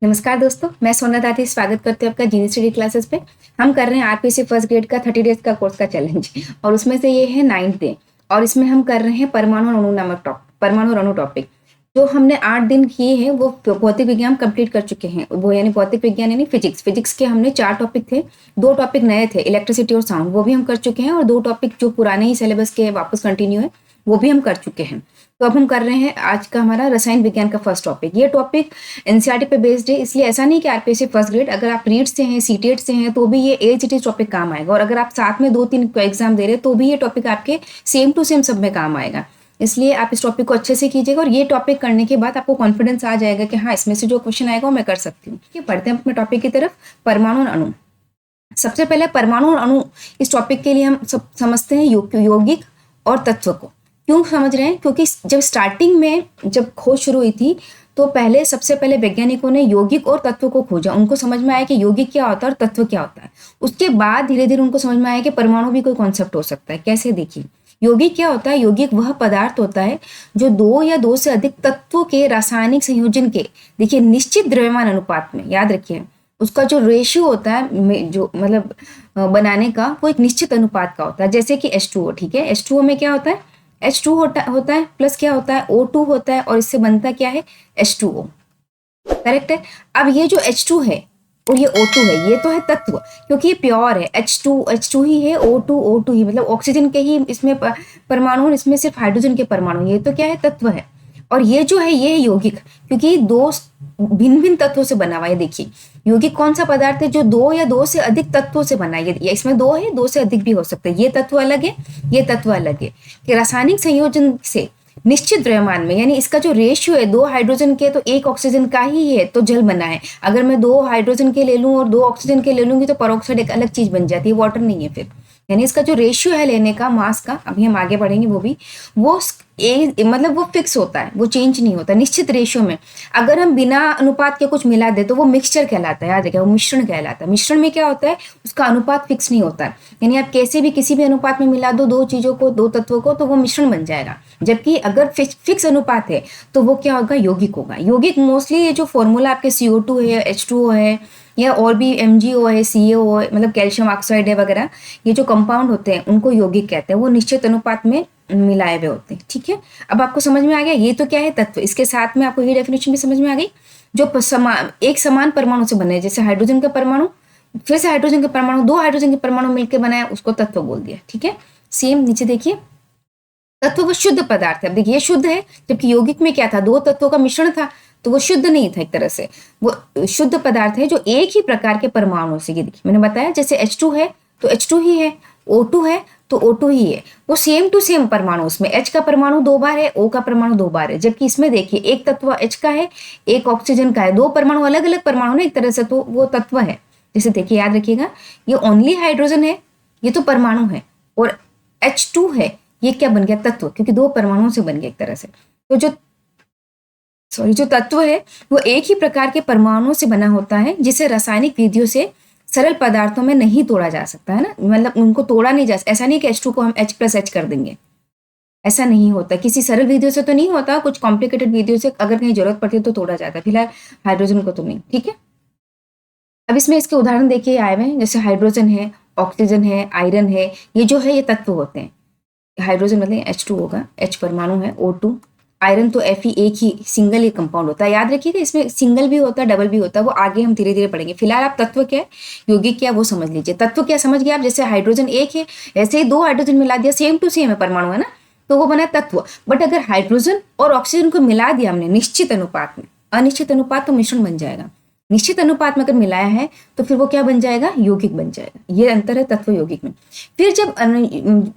नमस्कार दोस्तों, मैं सोना दादी स्वागत करती हूँ आपका जीनी स्टडी क्लासेस पे। हम कर रहे हैं आरपीसी फर्स्ट ग्रेड का 30 डेज का कोर्स का चैलेंज और उसमें से ये है 9th डे और इसमें हम कर रहे हैं परमाणु और अणु नामक परमाणु और अणु टॉपिक। जो हमने 8 दिन किए हैं वो भौतिक विज्ञान कंप्लीट कर चुके हैं। वो यानी भौतिक विज्ञान यानी फिजिक्स के हमने 4 टॉपिक थे, 2 टॉपिक नए थे, इलेक्ट्रिसिटी और साउंड, वो भी हम कर चुके हैं और 2 टॉपिक जो पुराने ही सिलेबस के वापस कंटिन्यू है वो भी हम कर चुके हैं। तो अब हम कर रहे हैं आज का हमारा रसायन विज्ञान का फर्स्ट टॉपिक। ये टॉपिक एनसीईआरटी पे बेस्ड है, इसलिए ऐसा नहीं कि आरपीएससी फर्स्ट ग्रेड, अगर आप रीड से हैं, सीटेट से हैं तो भी ये एआईसीटी टॉपिक काम आएगा और अगर आप साथ में 2-3 एग्जाम दे रहे हैं तो भी ये टॉपिक आपके सेम टू सेम सब में काम आएगा। इसलिए आप इस टॉपिक को अच्छे से कीजिएगा और ये टॉपिक करने के बाद आपको कॉन्फिडेंस आ जाएगा कि हाँ, इसमें से जो क्वेश्चन आएगा वो मैं कर सकती हूँ। ठीक है, पढ़ते हैं अपने टॉपिक की तरफ। परमाणु और अणु। सबसे पहले परमाणु और अणु इस टॉपिक के लिए हम सब समझते हैं यौगिक और तत्व को। क्यों समझ रहे हैं? क्योंकि जब स्टार्टिंग में जब खोज शुरू हुई थी तो पहले सबसे पहले वैज्ञानिकों ने यौगिक और तत्व को खोजा। उनको समझ में आया कि यौगिक क्या होता है और तत्व क्या होता है। उसके बाद धीरे धीरे उनको समझ में आया कि परमाणु भी कोई कॉन्सेप्ट हो सकता है। कैसे? देखिए, यौगिक क्या होता है? यौगिक वह पदार्थ होता है जो 2 या 2 से अधिक तत्वों के रासायनिक संयोजन के, देखिए, निश्चित द्रव्यमान अनुपात में, याद रखिए, उसका जो रेशियो होता है, जो मतलब बनाने का, वो एक निश्चित अनुपात का होता है। जैसे कि H2O, ठीक है, H2O में क्या होता है? H2 होता है प्लस क्या होता है? O2 होता है और इससे बनता क्या है? H2O। करेक्ट है। अब ये जो H2 है और ये O2 है, ये तो है तत्व, क्योंकि ये प्योर है। H2 ही है, O2 ही, मतलब ऑक्सीजन के ही इसमें परमाणु, इसमें सिर्फ हाइड्रोजन के परमाणु, ये तो क्या है? तत्व है। और ये जो है ये है यौगिक, क्योंकि 2 भिन्न भिन्न तत्वों से बना हुआ है। देखिए, यौगिक कौन सा पदार्थ है? जो 2 या 2 से अधिक तत्वों से बना है। ये इसमें 2 है, 2 से अधिक भी हो सकते हैं। ये तत्व अलग है, ये तत्व अलग है। कि रासायनिक संयोजन से निश्चित द्रव्यमान में, यानी इसका जो रेशियो है 2 हाइड्रोजन के तो 1 ऑक्सीजन का ही है, तो जल बना है। अगर मैं 2 हाइड्रोजन के ले लूं और 2 ऑक्सीजन के ले लूंगी तो परऑक्साइड एक अलग चीज बन जाती है, वाटर नहीं है फिर। यानी इसका जो रेशियो है लेने का, मास का, अभी हम आगे बढ़ेंगे वो भी, वो मतलब वो फिक्स होता है, वो चेंज नहीं होता, निश्चित रेशियो में। अगर हम बिना अनुपात के कुछ मिला दे तो वो मिक्सचर कहलाता है, याद रखिए, वो मिश्रण कहलाता है। मिश्रण में क्या होता है? उसका अनुपात फिक्स नहीं होता है, यानी आप कैसे भी किसी भी अनुपात में मिला दो 2 चीजों को, 2 तत्वों को, तो वो मिश्रण बन जाएगा। जबकि अगर फिक्स अनुपात है तो वो क्या होगा? यौगिक होगा। यौगिक मोस्टली ये जो फॉर्मूला आपके CO2 है, H2O है, या और भी MgO है, CaO है, मतलब कैल्शियम ऑक्साइड है वगैरह, ये जो कंपाउंड होते हैं उनको यौगिक कहते हैं। वो निश्चित अनुपात में मिलाए हुए होते हैं। ठीक है, अब आपको समझ में आ गया ये तो क्या है? तत्व। इसके साथ में आपको ये डेफिनेशन भी समझ में आ गई, जो एक समान परमाणु से बने, जैसे हाइड्रोजन का परमाणु, फिर से हाइड्रोजन के परमाणु, 2 हाइड्रोजन के परमाणु मिलकर बनाया, उसको तत्व बोल दिया। ठीक है, सेम नीचे देखिए, तत्व वो शुद्ध पदार्थ है। अब देखिए, ये शुद्ध है, जबकि यौगिक में क्या था? 2 तत्वों का मिश्रण था, तो वो शुद्ध नहीं था। एक तरह से वो शुद्ध पदार्थ है जो एक ही प्रकार के परमाणु से, ये देखिए मैंने बताया, जैसे H2 है तो H2 ही है, O2 है तो O2 ही है। वो सेम टू सेम परमाणु, उसमें H का परमाणु 2 बार है, O का परमाणु 2 बार है। जबकि इसमें देखिए, एक तत्व H का है, एक ऑक्सीजन का है, 2 परमाणु अलग अलग परमाणु है एक तरह से, तो वो तत्व है। जैसे देखिए, याद रखिएगा, ये ओनली हाइड्रोजन है, ये तो परमाणु है, और H2 है, ये क्या बन गया? तत्व, क्योंकि 2 परमाणुओं से बन गया एक तरह से। तो जो तत्व है वो एक ही प्रकार के परमाणुओं से बना होता है, जिसे रासायनिक विधियों से सरल पदार्थों में नहीं तोड़ा जा सकता है ना, मतलब उनको तोड़ा नहीं जा सकता। ऐसा नहीं कि H2 को हम H+H कर देंगे, ऐसा नहीं होता। किसी सरल विधियों से तो नहीं होता, कुछ कॉम्प्लिकेटेड विधियों से अगर कहीं जरूरत पड़ती है तो तोड़ा जाता है। फिलहाल हाइड्रोजन को तो नहीं। ठीक है, अब इसमें इसके उदाहरण देखिए आए हुए हैं, जैसे हाइड्रोजन है, ऑक्सीजन है, आयरन है, ये जो है ये तत्व होते हैं। हाइड्रोजन मतलब H2 होगा, H परमाणु है, O2, आयरन तो Fe, एक ही सिंगल ही कंपाउंड होता है। याद रखिएगा, इसमें सिंगल भी होता है, डबल भी होता है, वो आगे हम धीरे धीरे पढ़ेंगे। फिलहाल आप तत्व क्या है, यौगिक क्या, वो समझ लीजिए। तत्व क्या समझ गए आप? जैसे हाइड्रोजन एक है, ऐसे ही 2 हाइड्रोजन मिला दिया, सेम टू सेम है परमाणु, है ना, तो वो बना तत्व। बट अगर हाइड्रोजन और ऑक्सीजन को मिला दिया हमने निश्चित अनुपात में, अनिश्चित अनुपात तो मिश्रण बन जाएगा। निश्चित अनुपात में अगर मिलाया है तो फिर वो क्या बन जाएगा? यौगिक बन जाएगा। ये अंतर है तत्व यौगिक में। फिर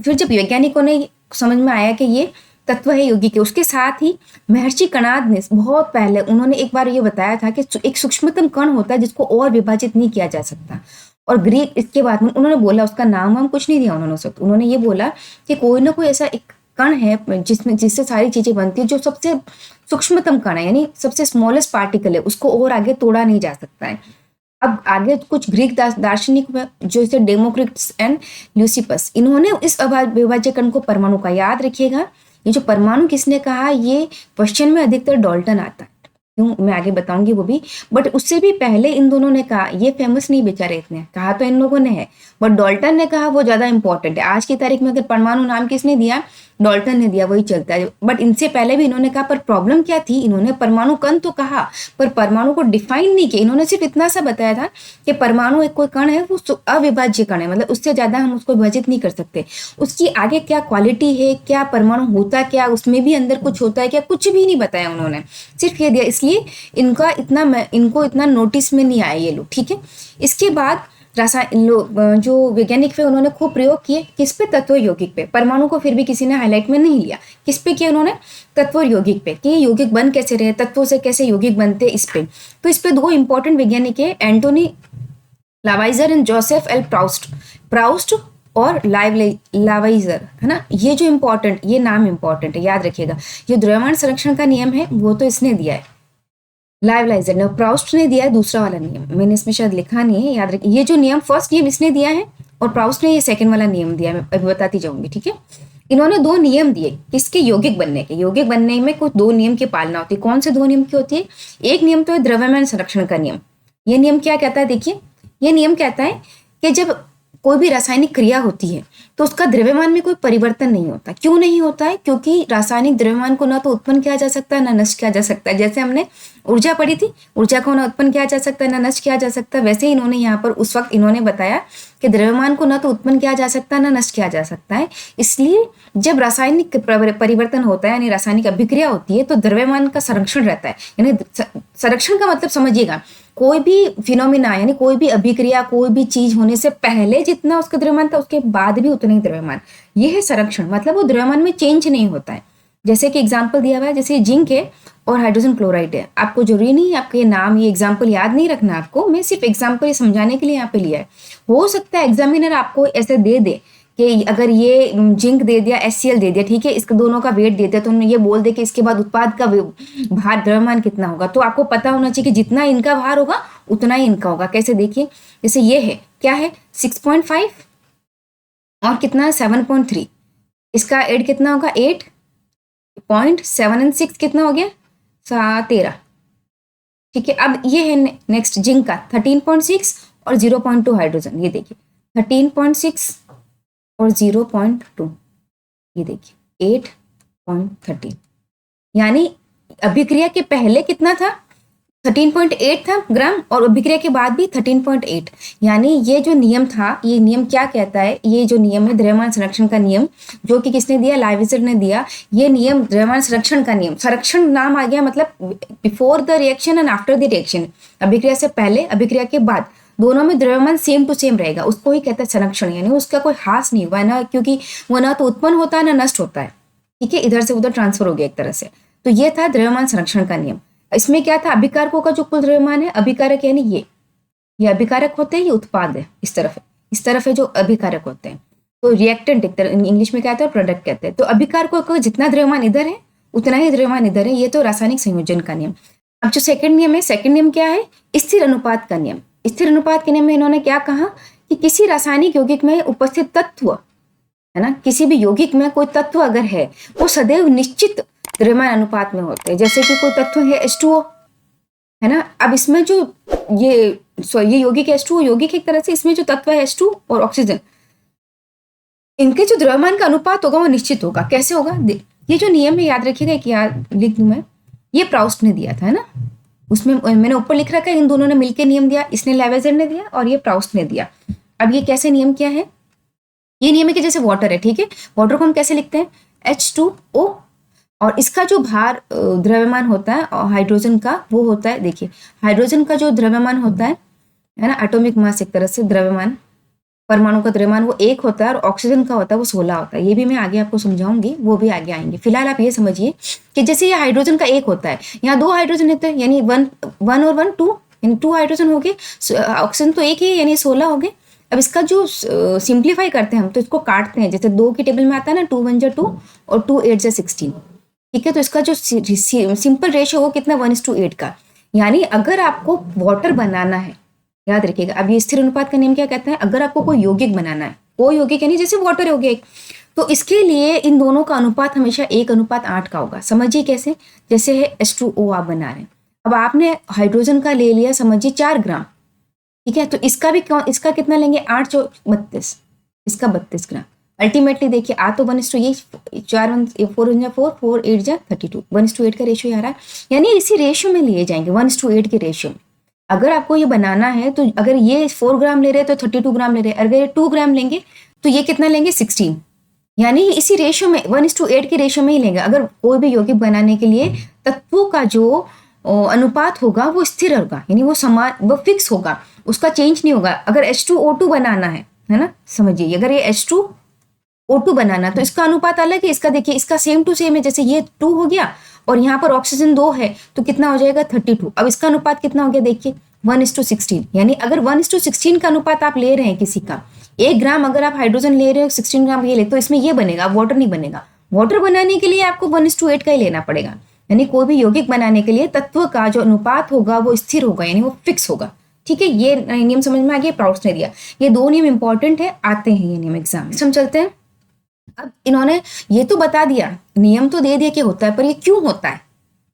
जब वैज्ञानिकों ने समझ में आया कि ये तत्व है यौगिक के, उसके साथ ही महर्षि कणाद ने बहुत पहले, उन्होंने एक बार ये बताया था कि एक सूक्ष्मतम कण होता है जिसको और विभाजित नहीं किया जा सकता। और ग्रीक इसके बाद में उन्होंने बोला, उसका नाम हम कुछ नहीं दिया उन्होंने ये बोला कि कोई ना कोई ऐसा एक कण है जिससे सारी चीजें बनती है, जो सबसे सूक्ष्मतम कण है, यानी सबसे स्मॉलेस्ट पार्टिकल है, उसको और आगे तोड़ा नहीं जा सकता है। अब आगे कुछ ग्रीक दार्शनिक जो इसे डेमोक्रिटस एंड ल्यूसिपस, इन्होंने इस अविभाज्य कण को परमाणु का, याद रखिएगा, ये जो परमाणु किसने कहा, ये क्वेश्चन में अधिकतर डाल्टन आता है, क्यों, मैं आगे बताऊंगी वो भी। बट उससे भी पहले इन दोनों ने कहा, ये फेमस नहीं बेचारे इतने, कहा तो इन लोगों ने है, बट डाल्टन ने कहा वो ज़्यादा इंपॉर्टेंट है। आज की तारीख में अगर परमाणु नाम किसने दिया, डाल्टन ने दिया, वही चलता है। बट इनसे पहले भी इन्होंने कहा, पर प्रॉब्लम क्या थी, इन्होंने परमाणु कण तो कहा पर परमाणु को डिफाइन नहीं किया। इन्होंने सिर्फ इतना सा बताया था कि परमाणु एक कोई कण है, वो अविभाज्य कण है, मतलब उससे ज़्यादा हम उसको विभाजित नहीं कर सकते। उसकी आगे क्या क्वालिटी है, क्या परमाणु होता क्या, उसमें भी अंदर कुछ होता है क्या, कुछ भी नहीं बताया उन्होंने, सिर्फ ये दिया। इसलिए इनको इतना नोटिस में नहीं आया ये लोग, ठीक है। इसके बाद जो वैज्ञानिक थे उन्होंने खूब प्रयोग किए, किस पे, तत्व यौगिक पे। परमाणु को फिर भी किसी ने हाईलाइट में नहीं लिया, किस पे किया उन्होंने, तत्व यौगिक पे, कि यौगिक बन कैसे रहे, तत्वों से कैसे यौगिक बनते, इस पे। तो इस पे 2 इंपॉर्टेंट वैज्ञानिक है, Antoine Lavoisier and Joseph L Proust और लावाइजर, है ना। ये जो इम्पोर्टेंट, ये नाम इम्पोर्टेंट है, याद रखिएगा। जो द्रव्यमान संरक्षण का नियम है वो तो इसने दिया है, लाइवलाइजर ने, प्राउस्ट ने दिया है दूसरा वाला नियम, मैंने इसमें शायद लिखा नहीं है, याद रखिए। ये जो नियम फर्स्ट नियम इसने दिया है और प्राउस्ट ने ये सेकंड वाला नियम दिया है, मैं अभी बताती जाऊंगी, ठीक है। इन्होंने 2 नियम दिए किसके, यौगिक बनने के। यौगिक बनने में कुछ 2 नियम की पालना होती है। कौन से 2 नियम की होती है, एक नियम तो है द्रव्यमान संरक्षण का नियम। ये नियम क्या कहता है, देखिए, ये नियम कहता है कि जब कोई भी रासायनिक क्रिया होती है तो उसका द्रव्यमान में कोई परिवर्तन नहीं होता। क्यों नहीं होता है, क्योंकि रासायनिक द्रव्यमान को ना तो उत्पन्न किया जा सकता है ना नष्ट किया जा सकता है। जैसे हमने ऊर्जा पढ़ी थी, ऊर्जा को ना उत्पन्न किया जा सकता है ना नष्ट किया जा सकता है, वैसे ही इन्होंने यहाँ पर उस वक्त इन्होंने बताया कि द्रव्यमान को ना तो उत्पन्न किया जा सकता है ना नष्ट किया जा सकता है। इसलिए जब रासायनिक परिवर्तन होता है, यानी रासायनिक अभिक्रिया होती है, तो द्रव्यमान का संरक्षण रहता है। यानी संरक्षण का मतलब समझिएगा, कोई भी फिनोमिना, यानी कोई भी अभिक्रिया, कोई भी चीज होने से पहले जितना उसका द्रव्यमान था, उसके बाद भी उतना ही द्रव्यमान, ये है संरक्षण। मतलब वो द्रव्यमान में चेंज नहीं होता है। जैसे कि एग्जाम्पल दिया हुआ है, जैसे जिंक है और हाइड्रोजन क्लोराइड है। आपको जरूरी नहीं है आपके ये नाम, ये एग्जाम्पल याद नहीं रखना आपको, मैं सिर्फ एग्जाम्पल समझाने के लिए यहाँ पे लिया है। हो सकता है एग्जामिनर आपको ऐसे दे दे कि अगर ये जिंक दे दिया, HCl दे दिया, ठीक है, इसके दोनों का वेट दे दिया, तो उन्होंने ये बोल दे कि इसके बाद उत्पाद का भार, द्रव्यमान कितना होगा। तो आपको पता होना चाहिए कि जितना इनका भार होगा उतना ही इनका होगा। कैसे, देखिए, जैसे ये है, क्या है, 6.5 और कितना है 7.3, इसका एड कितना होगा 8.7 और 6 कितना हो गया 13, ठीक है। अब ये है नेक्स्ट जिंक का 13.6 और 0.2 हाइड्रोजन, ये देखिए 13.6 और 0.2, ये देखिए 8.13, यानी अभिक्रिया के पहले कितना था 13.8 था ग्राम, और अभिक्रिया के बाद भी 13.8। यानी ये जो नियम था, ये नियम क्या कहता है, ये जो नियम है द्रव्यमान संरक्षण का नियम, जो कि किसने दिया, लाइवेजर ने दिया। ये नियम द्रव्यमान संरक्षण का नियम, संरक्षण नाम आ गया मतलब before the reaction and after the reaction, अभिक्रिया से पहले अभिक्रिया के बाद दोनों में द्रव्यमान सेम टू सेम रहेगा, उसको ही कहते हैं संरक्षण। यानी उसका कोई हास नहीं हुआ ना, क्योंकि वो ना तो उत्पन्न होता है ना नष्ट होता है, ठीक है, इधर से उधर ट्रांसफर हो गया एक तरह से। तो ये था द्रव्यमान संरक्षण का नियम। इसमें क्या था, अभिकारकों का जो कुल द्रव्यमान है, अभिकारक यानी ये अभिकारक होते हैं, ये उत्पाद है, इस तरफ है जो अभिकारक होते हैं। तो रिएक्टेंट एक तरह इंग्लिश में कहते हैं, प्रोडक्ट कहते हैं। तो अभिकारकों का जितना द्रव्यमान इधर है उतना ही द्रव्यमान इधर है, ये तो रासायनिक संयोजन का नियम। अब जो सेकंड नियम है, सेकंड नियम क्या है, स्थिर अनुपात का नियम। स्थिर अनुपात के नियम में इन्होंने क्या कहा कि किसी रासायनिक यौगिक में उपस्थित तत्व, है ना, किसी भी यौगिक में कोई तत्व अगर है, वो सदैव निश्चित द्रव्यमान अनुपात में होते हैं। जैसे कि कोई तत्व है H2O, है ना। अब इसमें जो ये यौगिक H2O यौगिक एक तरह से, इसमें जो तत्व है H2 और ऑक्सीजन, इनके जो द्रव्यमान का अनुपात होगा वो निश्चित होगा। कैसे होगा, ये जो नियम है याद रखिएगा, कि याद लिख दूं मैं, ये प्राउस्ट ने दिया था, है ना, उसमें मैंने ऊपर लिख रखा है, इन दोनों ने मिलकर नियम दिया, इसने लाइवेजर ने दिया और ये प्राउस्ट ने दिया। अब ये कैसे नियम क्या है, ये नियम है कि जैसे वाटर है, ठीक है, वाटर को हम कैसे लिखते हैं H2O, और इसका जो भार द्रव्यमान होता है और हाइड्रोजन का वो होता है, देखिए हाइड्रोजन का जो द्रव्यमान होता है ना, एटॉमिक मास एक तरह से द्रव्यमान, परमाणु का द्रव्यमान वो 1 होता है, और ऑक्सीजन का होता है वो 16 होता है। ये भी मैं आगे आपको समझाऊंगी, वो भी आगे आएंगे। फिलहाल आप ये समझिए कि जैसे ये हाइड्रोजन का 1 होता है, यहाँ 2 हाइड्रोजन होते हैं, यानी 1 और 1 2, यानी 2 हाइड्रोजन हो गए, ऑक्सीजन तो 1 ही है, यानी 16 हो गए। अब इसका जो सिंप्लीफाई करते हैं हम, तो इसको काटते हैं, जैसे 2 की टेबल में आता है ना, 2 1 जा 2 और 2 8 जा 16, ठीक है। तो इसका जो सिंपल रेशियो वो कितना 1:8 का। यानी अगर आपको वाटर बनाना है, याद रखिएगा, अब ये स्थिर अनुपात का नियम क्या कहता है, अगर आपको कोई यौगिक बनाना है, कोई यौगिक यानी जैसे वाटर हो गया एक, तो इसके लिए इन दोनों का अनुपात हमेशा 1:8 का होगा। समझिए कैसे, जैसे है H2O आप बना रहे हैं, अब आपने हाइड्रोजन का ले लिया समझिए 4 ग्राम, ठीक है, तो इसका भी इसका कितना लेंगे 8 चौ 32, इसका 32 ग्राम। अल्टीमेटली देखिए आ तो 1:8 ये 4 4 4 4 8 जा 32 1:8 का रेशियो आ रहा है, यानी इसी रेशियो में लिए जाएंगे 1:8 के रेशियो में। अगर आपको ये बनाना है तो अगर ये 4 ग्राम ले रहे हैं तो 32 ग्राम ले रहे हैं, अगर ये 2 ग्राम लेंगे तो ये कितना लेंगे 16, यानी इसी रेशियो में 1:8 के रेशियो में ही लेंगे। अगर कोई भी यौगिक बनाने के लिए तत्वों का जो अनुपात होगा वो स्थिर होगा, यानी वो समान, वो फिक्स होगा, उसका चेंज नहीं होगा। अगर H2O2 बनाना है ना, समझिए अगर ये H2O2 बनाना तो इसका अनुपात अलग है, इसका देखिए इसका सेम टू सेम है, जैसे ये 2 हो गया और यहाँ पर ऑक्सीजन 2 है तो कितना हो जाएगा 32। अब इसका अनुपात कितना हो गया देखिए 1:16, यानी अगर 1:16 का अनुपात आप ले रहे हैं किसी का, 1 ग्राम अगर आप हाइड्रोजन ले रहे हो 16 ग्राम ये ले, तो इसमें ये बनेगा, वाटर नहीं बनेगा। वाटर बनाने के लिए आपको 1:8 का ही लेना पड़ेगा, यानी कोई भी यौगिक बनाने के लिए तत्व का जो अनुपात होगा वो स्थिर होगा, यानी वो फिक्स होगा। ठीक है, ये नियम समझ में आ गया, प्राउड्स ने दिया। ये 2 नियम इंपॉर्टेंट है, आते हैं ये नियम एग्जाम में। हम चलते हैं, अब इन्होंने ये तो बता दिया, नियम तो दे दिया कि होता है, पर ये क्यों होता है,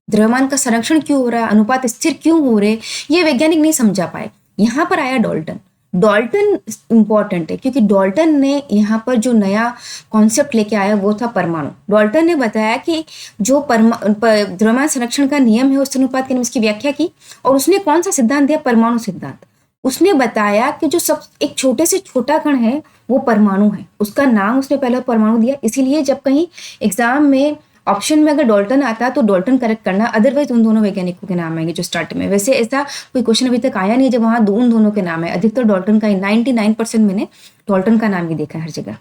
द्रव्यमान का संरक्षण क्यों हो रहा है, अनुपात स्थिर क्यों हो रहे, ये वैज्ञानिक नहीं समझा पाए। यहां पर आया डाल्टन। डाल्टन इंपॉर्टेंट है क्योंकि डाल्टन ने यहाँ पर जो नया कॉन्सेप्ट लेके आया वो था परमाणु। डाल्टन ने बताया कि जो द्रव्यमान संरक्षण का नियम है उस अनुपात के नियम की व्याख्या की, और उसने कौन सा सिद्धांत दिया, परमाणु सिद्धांत। उसने बताया कि जो सब एक छोटे से छोटा कण है वो परमाणु है, उसका नाम उसने पहले परमाणु दिया। इसीलिए जब कहीं एग्जाम में ऑप्शन में अगर डाल्टन आता तो डाल्टन करेक्ट करना, अदरवाइज उन दोनों वैज्ञानिकों के नाम आएंगे जो स्टार्ट में। वैसे ऐसा कोई क्वेश्चन अभी तक आया नहीं जब वहां उन दोनों के नाम है, अधिकतर डाल्टन का 99% मैंने डाल्टन का नाम ही देखा है हर जगह।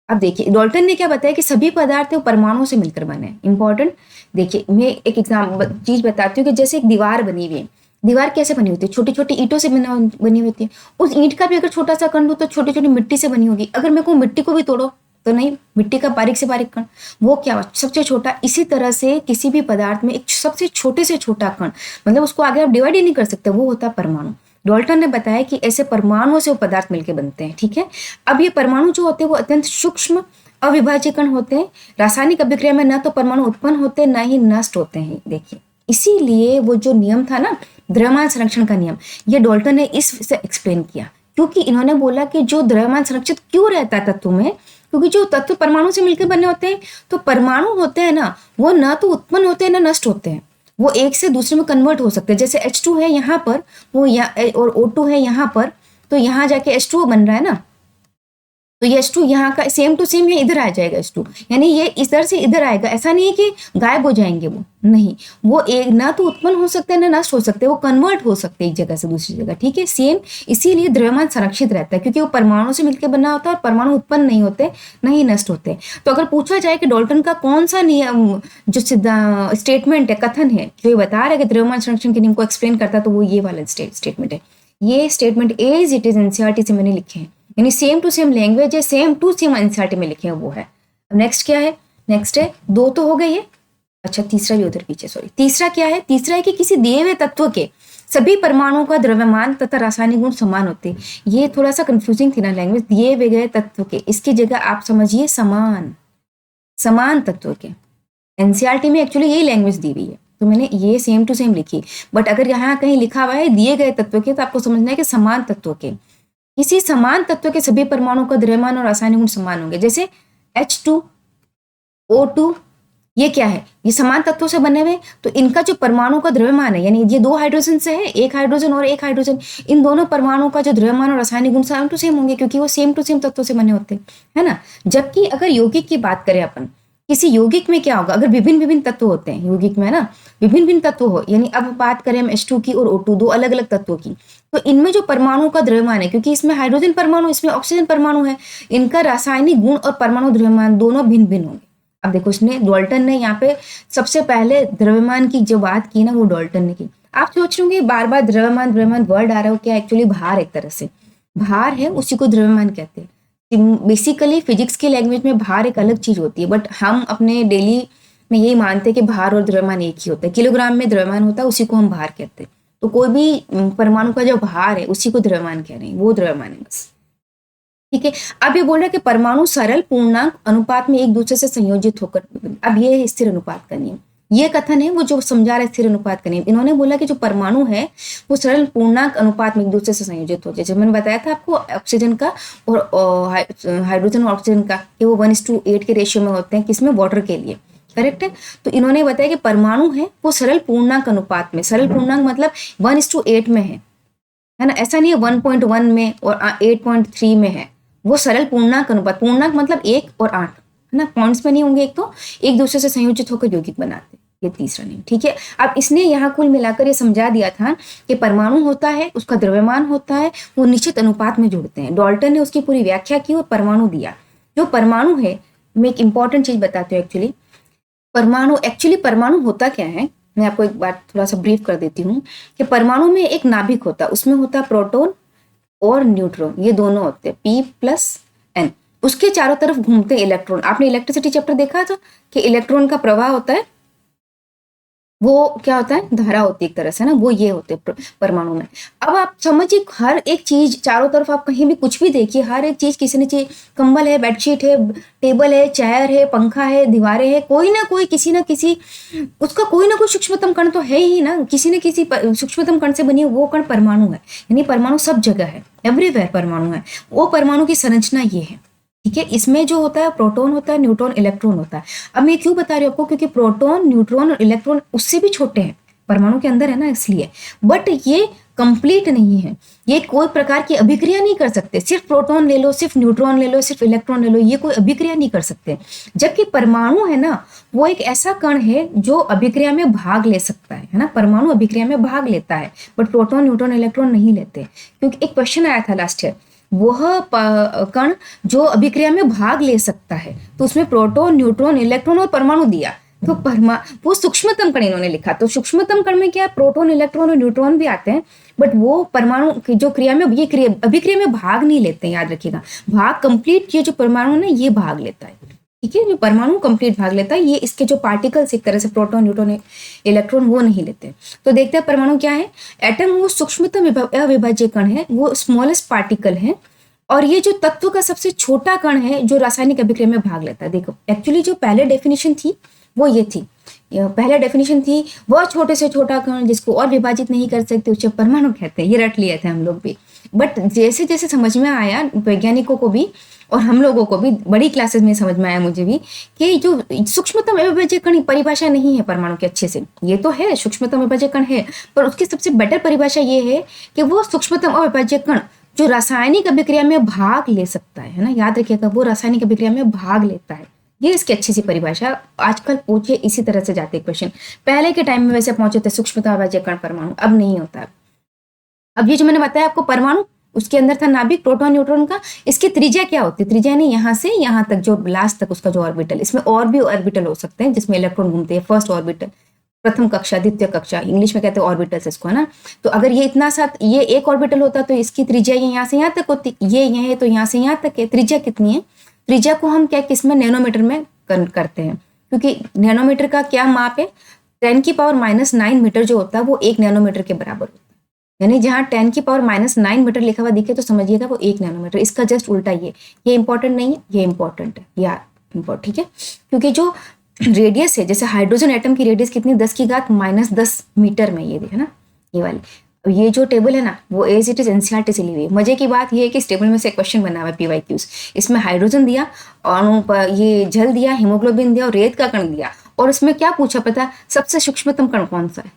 अब देखिए डाल्टन ने क्या बताया कि सभी पदार्थ है वो परमाणुओं से मिलकर बने। इंपॉर्टेंट, देखिए मैं एक एग्जाम चीज बताती हूँ कि जैसे एक दीवार बनी हुई है, दीवार कैसे बनी होती है, छोटी छोटी ईंटों से बनी होती है। उस ईंट का भी अगर छोटा सा कण हो तो छोटी छोटी मिट्टी से बनी होगी। अगर मेरे को मिट्टी को भी तोड़ो तो नहीं, मिट्टी का बारीक से बारीक कण, वो क्या सबसे छोटा। इसी तरह से किसी भी पदार्थ में एक सबसे छोटे से छोटा कण, मतलब उसको आगे आप डिवाइड ही नहीं कर सकते, वो होता है परमाणु। डाल्टन ने बताया कि ऐसे परमाणुओं से वो पदार्थ मिलकर बनते हैं। ठीक है, अब ये परमाणु जो होते हैं वो अत्यंत सूक्ष्म अविभाज्य कण होते हैं। रासायनिक अभिक्रिया में न तो परमाणु उत्पन्न होते हैं, न ही नष्ट होते हैं। देखिए इसीलिए वो जो नियम था ना द्रव्यमान संरक्षण का नियम, ये डाल्टन ने इससे एक्सप्लेन किया, क्योंकि इन्होंने बोला कि जो द्रव्यमान संरक्षित क्यों रहता है तत्व में, क्योंकि जो तत्व परमाणु से मिलकर बने होते हैं, तो परमाणु होते हैं ना वो न तो उत्पन्न होते हैं न नष्ट होते हैं, वो एक से दूसरे में कन्वर्ट हो सकते हैं। जैसे H2 है यहाँ पर, वो और O2 है यहाँ पर, तो यहाँ जाके H2O बन रहा है ना, तो ये H2 यहाँ का सेम टू सेम ये इधर आ जाएगा H2, यानी ये इधर से इधर आएगा। ऐसा नहीं है कि गायब हो जाएंगे, वो नहीं, वो एक ना तो उत्पन्न हो सकते हैं ना नष्ट हो सकते हैं, वो कन्वर्ट हो सकते हैं एक जगह से दूसरी जगह। ठीक है, सेम इसीलिए द्रव्यमान संरक्षित रहता है क्योंकि वो परमाणु से मिलकर बना होता है और परमाणु उत्पन्न नहीं होते नहीं नष्ट होते। तो अगर पूछा जाए कि डाल्टन का कौन सा नियम जो स्टेटमेंट है, कथन है, जो ये बता रहा है कि द्रव्यमान संरक्षण के नियम को एक्सप्लेन करता है, तो वो ये वाला स्टेटमेंट है। ये statement as it is NCERT से मैंने लिखे हैं, यानी सेम टू सेम लैंग्वेज है, सेम टू सेम एनसीईआरटी में लिखे हैं वो है। अब नेक्स्ट क्या है, नेक्स्ट है 2 तो हो गई है, अच्छा तीसरा भी उधर पीछे, सॉरी तीसरा क्या है, तीसरा है कि किसी दिए हुए तत्व के सभी परमाणुओं का द्रव्यमान तथा रासायनिक गुण समान होते हैं। ये थोड़ा सा कंफ्यूजिंग थी ना लैंग्वेज, दिए हुए गए तत्व के, इसकी जगह आप समझिए समान तत्व के। एनसीईआरटी में एक्चुअली यही लैंग्वेज दी हुई है, तो मैंने ये सेम टू सेम लिखी। बट अगर यहाँ कहीं लिखा हुआ है दिए गए तत्व के, तो आपको समझना है कि समान तत्व के, किसी समान तत्व के सभी परमाणुओं का द्रव्यमान और रासायनिक गुण समान होंगे। जैसे H2O2 ये क्या है, ये समान तत्वों से बने हुए, तो इनका जो परमाणु का द्रव्यमान है, यानी ये 2 हाइड्रोजन से है, एक हाइड्रोजन और एक हाइड्रोजन, इन दोनों परमाणुओं का जो द्रव्यमान और रासायनिक गुण सेम टू सेम होंगे क्योंकि वो सेम टू सेम तत्वों से बने होते हैं, है ना। जबकि अगर यौगिक की बात करें अपन, किसी यौगिक में क्या होगा, अगर विभिन्न विभिन्न तत्व होते हैं यौगिक में, है ना, विभिन्न विभिन्न तत्व हो, यानी अब बात करें हम H2 की और O2 दो अलग अलग तत्वों की, तो इनमें जो परमाणु का द्रव्यमान है, क्योंकि इसमें हाइड्रोजन परमाणु इसमें ऑक्सीजन परमाणु है, इनका रासायनिक गुण और परमाणु द्रव्यमान दोनों भिन्न भिन्न होंगे। अब देखो उसने डाल्टन ने यहाँ पे सबसे पहले द्रव्यमान की जो बात की ना वो डाल्टन ने की। आप सोच रहे होंगे बार बार द्रव्यमान वर्ड आ रहा हो, क्या एक्चुअली भार, एक तरह से भार है, उसी को द्रव्यमान कहते हैं। बेसिकली फिजिक्स की लैंग्वेज में भार एक अलग चीज होती है, बट हम अपने डेली में यही मानते हैं कि भार और द्रव्यमान एक ही होता है। किलोग्राम में द्रव्यमान होता है, उसी को हम भार कहते हैं। तो कोई भी परमाणु का जो भार है उसी को द्रव्यमान कह रहे हैं, वो द्रव्यमान है बस। ठीक है, अब ये बोल रहा है कि परमाणु सरल पूर्णांक अनुपात में एक दूसरे से संयोजित होकर, अब ये स्थिर अनुपात का नियम। ये कथन है वो जो समझा रहे स्थिर अनुपात का नियम। इन्होंने बोला कि जो परमाणु है वो सरल पूर्णांक अनुपात में एक दूसरे से संयोजित हो, जैसे मैंने बताया था आपको ऑक्सीजन का और हाइड्रोजन और ऑक्सीजन का कि वो 1:8 के रेशियो में होते हैं, किसमें, वाटर के लिए, करेक्ट है। तो इन्होंने बताया कि परमाणु है वो सरल पूर्णांक अनुपात में, सरल पूर्णांक मतलब 1:8 में है ना, ऐसा नहीं है 1.1 में और 8.3 में है, वो सरल पूर्णांक अनुपात, पूर्णांक मतलब 1 और 8 है ना, पॉइंट्स में नहीं होंगे, एक तो एक दूसरे से संयोजित होकर यौगिक बनाते, ये तीसरा नियम, ठीक है। अब इसने यहाँ कुल मिलाकर ये समझा दिया था कि परमाणु होता है, उसका द्रव्यमान होता है, वो निश्चित अनुपात में जुड़ते हैं। डाल्टन ने उसकी पूरी व्याख्या की और परमाणु दिया। जो परमाणु है, मैं एक इंपॉर्टेंट चीज बताती हूँ एक्चुअली परमाणु होता क्या है, मैं आपको एक बार थोड़ा सा ब्रीफ कर देती हूँ कि परमाणु में एक नाभिक होता है, उसमें होता है प्रोटॉन और न्यूट्रॉन, ये दोनों होते हैं P+N। उसके चारों तरफ घूमते हैं इलेक्ट्रॉन। आपने इलेक्ट्रिसिटी चैप्टर देखा था कि इलेक्ट्रॉन का प्रवाह होता है, वो क्या होता है, धारा होती है एक तरह से ना, वो ये होते हैं परमाणु में। अब आप समझिए हर एक चीज चारों तरफ, आप कहीं भी कुछ भी देखिए, हर एक चीज, किसी न चीज, कंबल है, बेडशीट है, टेबल है, चेयर है, पंखा है, दीवारें है, कोई ना कोई किसी ना किसी उसका कोई ना कोई सूक्ष्मतम कण तो है ही ना, किसी न किसी सूक्ष्मतम कण से बनी वो कण परमाणु है। यानी परमाणु सब जगह है, एवरीवेयर परमाणु है। वो परमाणु की संरचना ये है, ठीक है। इसमें जो होता है प्रोटॉन होता है, न्यूट्रॉन, इलेक्ट्रॉन होता है। अब मैं क्यों बता रही हूँ आपको, क्योंकि प्रोटॉन, न्यूट्रॉन और इलेक्ट्रॉन उससे भी छोटे हैं, परमाणु के अंदर है ना, इसलिए। बट ये कंप्लीट नहीं है, ये कोई प्रकार की अभिक्रिया नहीं कर सकते। सिर्फ प्रोटॉन ले लो, सिर्फ न्यूट्रॉन ले लो, सिर्फ इलेक्ट्रॉन ले लो, ये कोई अभिक्रिया नहीं कर सकते। जबकि परमाणु है ना, वो एक ऐसा कण है जो अभिक्रिया में भाग ले सकता है ना, परमाणु अभिक्रिया में भाग लेता है, बट प्रोटॉन, न्यूट्रॉन, इलेक्ट्रॉन नहीं लेते। क्योंकि एक क्वेश्चन आया था लास्ट ईयर, वह कण जो अभिक्रिया में भाग ले सकता है, तो उसमें प्रोटॉन, न्यूट्रॉन, इलेक्ट्रॉन और परमाणु दिया, तो वो सूक्ष्मतम कण इन्होंने लिखा। तो सूक्ष्मतम कण में क्या, प्रोटॉन, इलेक्ट्रॉन और न्यूट्रॉन भी आते हैं, बट वो परमाणु की जो क्रिया में, ये अभिक्रिया में भाग नहीं लेते हैं, याद रखिएगा। भाग कंप्लीट ये जो परमाणु है ये भाग लेता है, ठीक है। जो परमाणु कंप्लीट भाग लेता है, ये इसके जो पार्टिकल्स एक तरह से प्रोटॉन, न्यूट्रॉन, इलेक्ट्रॉन वो नहीं लेते। तो देखते हैं परमाणु क्या है। एटम वो सूक्ष्मतम अविभाज्य कण है, वो स्मॉलेस्ट पार्टिकल है, और ये जो तत्व का सबसे छोटा कण है जो रासायनिक अभिक्रिया में भाग लेता है। देखो एक्चुअली जो पहले डेफिनेशन थी वो ये थी, पहले डेफिनेशन थी वह छोटे से छोटा कण जिसको और विभाजित नहीं कर सकते उसे परमाणु कहते हैं, ये रट लिए थे हम लोग भी। बट जैसे जैसे समझ में आया वैज्ञानिकों को भी और हम लोगों को भी, बड़ी क्लासेस में समझ में आया मुझे भी, कि जो सूक्ष्मतम अविभाज्य कण परिभाषा नहीं है परमाणु के अच्छे से। ये तो है सूक्ष्मतम अविभाज्य कण है, पर उसकी सबसे बेटर परिभाषा ये है कि वो सूक्ष्मतम अविभाज्य कण जो रासायनिक अभिक्रिया में भाग ले सकता है ना, याद रखिएगा, वो रासायनिक अभिक्रिया में भाग लेता है। ये इसकी अच्छी सी परिभाषा। आजकल पूछे इसी तरह से जाते क्वेश्चन, पहले के टाइम में वैसे पहुंचे थे सूक्ष्मतम अविभाज्य कण परमाणु, अब नहीं होता है। अब ये जो मैंने बताया आपको परमाणु, उसके अंदर था नाभिक, प्रोटॉन, न्यूट्रॉन का। इसकी त्रिज्या क्या होती है, त्रिज्या नहीं, यहाँ से यहाँ तक जो लास्ट तक उसका जो ऑर्बिटल, इसमें और भी ऑर्बिटल हो सकते हैं जिसमें इलेक्ट्रॉन घूमते हैं। फर्स्ट ऑर्बिटल, प्रथम कक्षा, द्वितीय कक्षा, इंग्लिश में कहते हैं ऑर्बिटल्स इसको, है ना। तो अगर ये इतना सा, ये एक ऑर्बिटल होता तो इसकी त्रिज्या ये यहाँ से यहाँ तक होती, ये है तो यहाँ से यहाँ तक है। त्रिज्या कितनी है, त्रिज्या को हम क्या किसमें, नैनोमीटर में करते हैं, क्योंकि नैनोमीटर का क्या माप है, 10⁻⁹ मीटर जो होता है वो 1 नैनोमीटर के बराबर होता है। यानी जहाँ 10⁻�9 मीटर लिखा हुआ दिखे तो समझिएगा वो 1 नैनोमीटर। इसका जस्ट उल्टा ये इंपॉर्टेंट नहीं है, ये इंपॉर्टेंट है यार, इंपॉर्टेंट, ठीक है। क्योंकि जो रेडियस है, जैसे हाइड्रोजन एटम की रेडियस कितनी, 10⁻⁻10 मीटर में, ये देखे ना, ये वाली। ये जो टेबल है ना वो एज इट इज एनसीईआरटी से ली हुई है। मजे की बात ये है कि इस टेबल में से क्वेश्चन बना हुआ है PYQs। इसमें हाइड्रोजन दिया और ये जल दिया, हीमोग्लोबिन दिया और रेत का कण दिया, और उसमें क्या पूछा पता, सबसे सूक्ष्मतम कण कौन सा है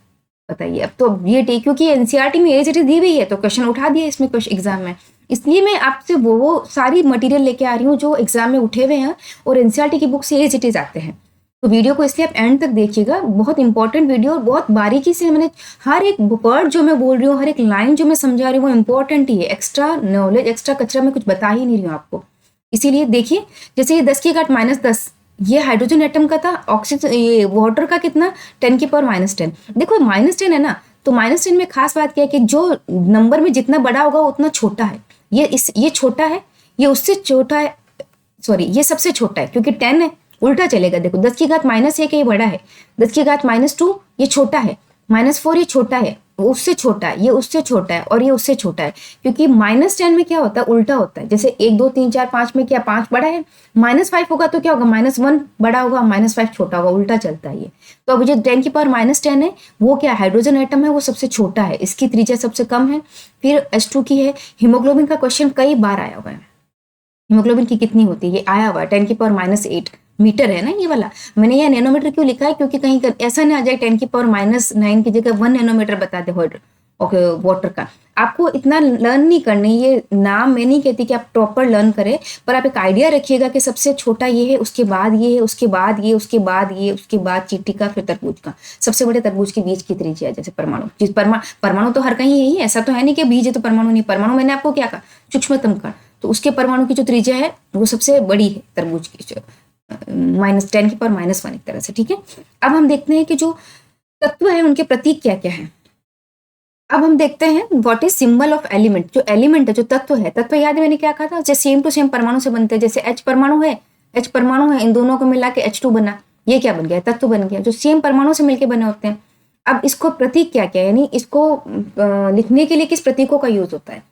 बताइए। अब तो ये क्योंकि एनसीईआरटी में एज इट इज दी हुई है तो क्वेश्चन उठा दिया इसमें क्वेश्चन एग्जाम में, इसलिए मैं आपसे वो सारी मटेरियल लेके आ रही हूँ जो एग्जाम में उठे हुए हैं और एनसीईआरटी की बुक से एज इट इज आते हैं। तो वीडियो को इसलिए आप एंड तक देखिएगा, बहुत इंपॉर्टेंट वीडियो और बहुत बारीकी से मैंने हर एक वर्ड जो मैं बोल रही हूँ, हर एक लाइन जो मैं समझा रही हूँ वो इंपॉर्टेंट ही है। एक्स्ट्रा नॉलेज, एक्स्ट्रा कचरा मैं कुछ बता ही नहीं रही हूँ आपको। इसीलिए देखिए, जैसे ये 10⁻⁻10 ये हाइड्रोजन एटम का था, ऑक्सीजन ये वाटर का कितना, 10⁻⁻10। देखो -10 है ना, तो -10 में खास बात क्या है कि जो नंबर में जितना बड़ा होगा उतना छोटा है। ये छोटा है, ये उससे छोटा है, सॉरी ये सबसे छोटा है क्योंकि 10 है, उल्टा चलेगा। देखो 10⁻⁻1 ये बड़ा है, 10⁻2 ये छोटा है, -4 ये छोटा है, वो उससे छोटा है, ये उससे छोटा है और ये उससे छोटा है, क्योंकि -10 में क्या होता है, उल्टा होता है। जैसे 1 2 3 4 5 में क्या 5 बड़ा है, -5 होगा तो क्या होगा, -1 बड़ा होगा, -5 छोटा होगा, उल्टा चलता है ये। तो अब जो 10 की पावर -10 है वो क्या हाइड्रोजन एटम है, वो सबसे छोटा है, इसकी त्रिज्या सबसे कम है। फिर H2 की है। हीमोग्लोबिन का क्वेश्चन कई बार आया हुआ है, हीमोग्लोबिन की कितनी होती है, ये आया हुआ है 10 की पावर -8 मीटर है ना ये वाला। मैंने ये नैनोमीटर क्यों लिखा है, क्योंकि कहीं ऐसा ना आ जाए 10 की पावर -9 की जगह 1 नैनोमीटर बता दे ओके वाटर का। आपको इतना लर्न नहीं करनी, ये नाम मैं नहीं कहती कि आप प्रॉपर लर्न करें, पर आप एक आइडिया रखिएगा कि सबसे छोटा ये है, उसके बाद ये है, उसके बाद ये, उसके बाद ये, उसके बाद चींटी का, फिर तरबूज का। सबसे बड़े तरबूज के बीज की त्रिज्या है, जैसे परमाणु। परमाणु तो हर कहीं यही है, ऐसा तो है नहीं कि बीज है तो परमाणु नहीं। परमाणु मैंने आपको क्या कहा, सूक्ष्मतम कण, तो उसके परमाणु की जो त्रिज्या है वो सबसे बड़ी है तरबूज की, -10 की पावर -1 एक तरह से, ठीक है। अब हम देखते हैं कि जो तत्व है उनके प्रतीक क्या क्या है। अब हम देखते हैं what is symbol of element. जो एलिमेंट है, जो तत्व है, तत्व याद है मैंने क्या कहा था, जैसे सेम टू सेम परमाणु से बनते हैं। जैसे H परमाणु है, H परमाणु है, इन दोनों को मिला के H2 बना, ये क्या बन गया, तत्व बन गया, जो सेम परमाणु से मिलकर बने होते हैं। अब इसको प्रतीक क्या क्या है, यानी इसको लिखने के लिए किस प्रतीकों का यूज होता है।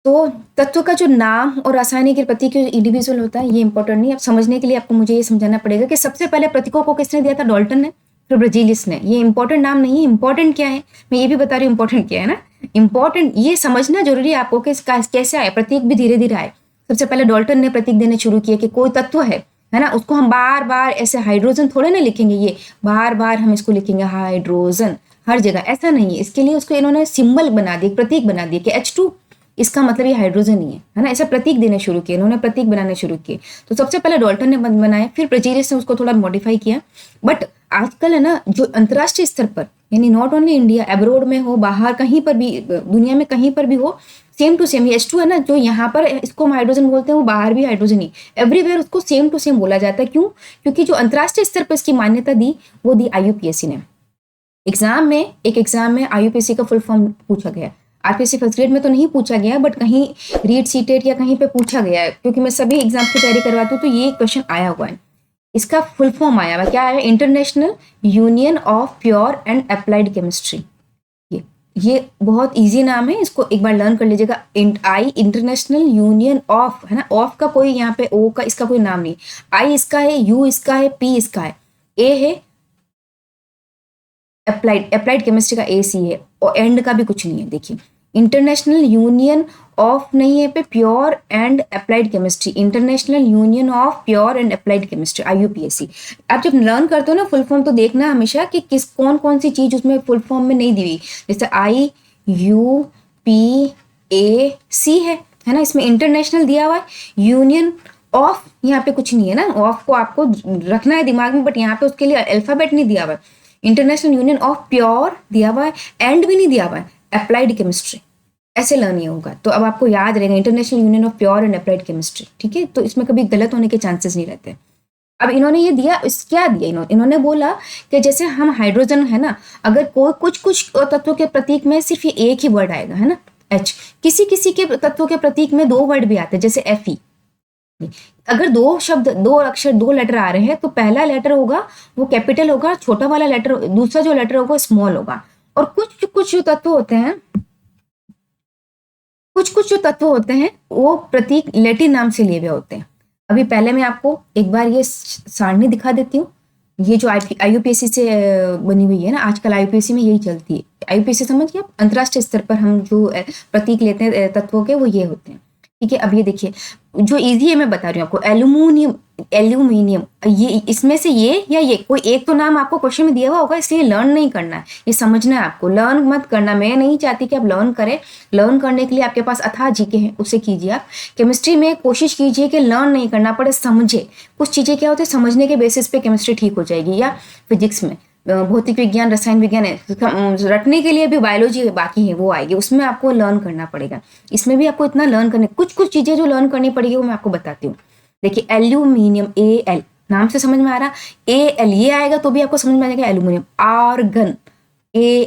तो तत्व का जो नाम और रासायनिक प्रतीक इंडिविजुअल होता है, ये इंपॉर्टेंट नहीं। अब समझने के लिए आपको मुझे ये समझाना पड़ेगा कि सबसे पहले प्रतीकों को किसने दिया था, डाल्टन ने, फिर ब्रजीलियस ने। ये इंपॉर्टेंट नाम नहीं है, इंपॉर्टेंट क्या है मैं ये भी बता रही हूँ, इंपॉर्टेंट क्या है ना। इंपॉर्टेंट ये समझना जरूरी है आपको कि कैसे आए प्रतीक, भी धीरे धीरे आए। सबसे पहले डाल्टन ने प्रतीक देने शुरू किए कि कोई तत्व है ना, उसको हम बार बार ऐसे हाइड्रोजन थोड़े ना लिखेंगे, ये बार बार हम इसको लिखेंगे हाइड्रोजन हर जगह, ऐसा नहीं है। इसके लिए उसको इन्होंने सिंबल बना दिया, प्रतीक बना दिया कि H2, इसका मतलब ये हाइड्रोजन ही है ना। ऐसा प्रतीक देने शुरू किए इन्होंने, प्रतीक बनाने शुरू किए। तो सबसे पहले डाल्टन ने बनाया, फिर ब्रजीलियस ने उसको थोड़ा मॉडिफाई किया। बट आजकल है ना, जो अंतर्राष्ट्रीय स्तर पर, यानी नॉट ओनली इंडिया, एब्रोड में हो, बाहर कहीं पर भी, दुनिया में कहीं पर भी हो, सेम टू सेम H2 है ना, जो यहाँ पर इसको हम हाइड्रोजन बोलते हैं, वो बाहर भी हाइड्रोजन ही, एवरीवेयर उसको सेम टू सेम बोला जाता है। क्यों? क्योंकि जो अंतर्राष्ट्रीय स्तर पर इसकी मान्यता दी, वो दी IUPAC ने। एक एग्जाम में IUPAC का फुल फॉर्म पूछा गया। RPSC फर्स्ट ग्रेड में तो नहीं पूछा गया, बट कहीं रीड सीटेड या कहीं पे पूछा गया है, क्योंकि मैं सभी एग्जाम की तैयारी करवाती हूँ, तो ये क्वेश्चन आया हुआ है। इसका फुल फॉर्म आया हुआ क्या आया, international union of pure and applied chemistry. ये बहुत इजी नाम है, इसको एक बार लर्न कर लीजिएगा। इंटरनेशनल यूनियन ऑफ, है ना, ऑफ का कोई यहाँ पे ओ का इसका कोई नाम नहीं, I इसका है, U इसका है, P इसका है, A है अप्लाइड केमिस्ट्री का AC है, और एंड का भी कुछ नहीं है। देखिए इंटरनेशनल यूनियन ऑफ नहीं है पे pure and applied chemistry, international union of pure and applied chemistry IUPAC। आप जब लर्न करते हो ना फुल फॉर्म, तो देखना हमेशा कि किस कौन कौन सी चीज उसमें फुल फॉर्म में नहीं दी हुई। जैसे IUPAC है ना, इसमें इंटरनेशनल दिया हुआ है, यूनियन ऑफ यहाँ पे कुछ नहीं है ना, ऑफ को आपको रखना है दिमाग में, बट यहाँ पे उसके लिए अल्फाबेट नहीं दिया हुआ है। इंटरनेशनल यूनियन ऑफ प्योर दिया हुआ है, एंड भी नहीं दिया हुआ है, अप्लाइड केमिस्ट्री, ऐसे लर्न ये होगा। तो अब आपको याद रहेगा international union of pure and applied chemistry, ठीक है। तो इसमें कभी गलत होने के चांसेस नहीं रहते। अब इन्होंने ये दिया, क्या दिया इन्होंने बोला कि जैसे हम हाइड्रोजन है ना, अगर कोई कुछ तत्वों के प्रतीक में सिर्फ ये एक ही वर्ड आएगा, है ना, H, किसी किसी के तत्वों के प्रतीक में 2 वर्ड भी आते हैं, जैसे Fe। अगर 2 शब्द, 2 अक्षर, 2 लेटर आ रहे हैं, तो पहला लेटर होगा वो कैपिटल होगा, छोटा वाला लेटर, दूसरा जो लेटर होगा स्मॉल होगा। और कुछ जो तत्व होते हैं, कुछ जो तत्व होते हैं वो प्रतीक लैटिन नाम से लिए हुए होते हैं। अभी पहले मैं आपको एक बार ये सारणी दिखा देती हूँ। ये जो IUPAC से बनी हुई है ना, आजकल IUPAC में यही चलती है। IUPAC समझिए आप, अंतर्राष्ट्रीय स्तर पर हम जो प्रतीक लेते हैं तत्वों के, वो ये होते हैं, ठीक है। अब ये देखिए जो इजी है मैं बता रही हूँ आपको, एल्यूमिनियम, ये इसमें से ये या ये कोई एक तो नाम आपको क्वेश्चन में दिया हुआ होगा, इसलिए लर्न नहीं करना है, ये समझना है आपको, लर्न मत करना। मैं नहीं चाहती कि आप लर्न करें। लर्न करने के लिए आपके पास अथाह जीके हैं, उससे कीजिए आप। केमिस्ट्री में कोशिश कीजिए कि लर्न नहीं करना पड़े, समझे। कुछ चीज़ें क्या होती है, समझने के बेसिस पे केमिस्ट्री ठीक हो जाएगी। या फिजिक्स में, भौतिक विज्ञान, रसायन विज्ञान है, रटने के लिए भी बायोलॉजी बाकी है, वो आएगी, उसमें आपको लर्न करना पड़ेगा। इसमें भी आपको इतना लर्न करने, कुछ चीजें जो लर्न करनी पड़ेगी वो मैं आपको बताती हूँ। देखिए एल्यूमिनियम, Al नाम से समझ में आ रहा, Al ये आएगा तो भी आपको समझ में आ जाएगा एल्यूमिनियम। आर्गन,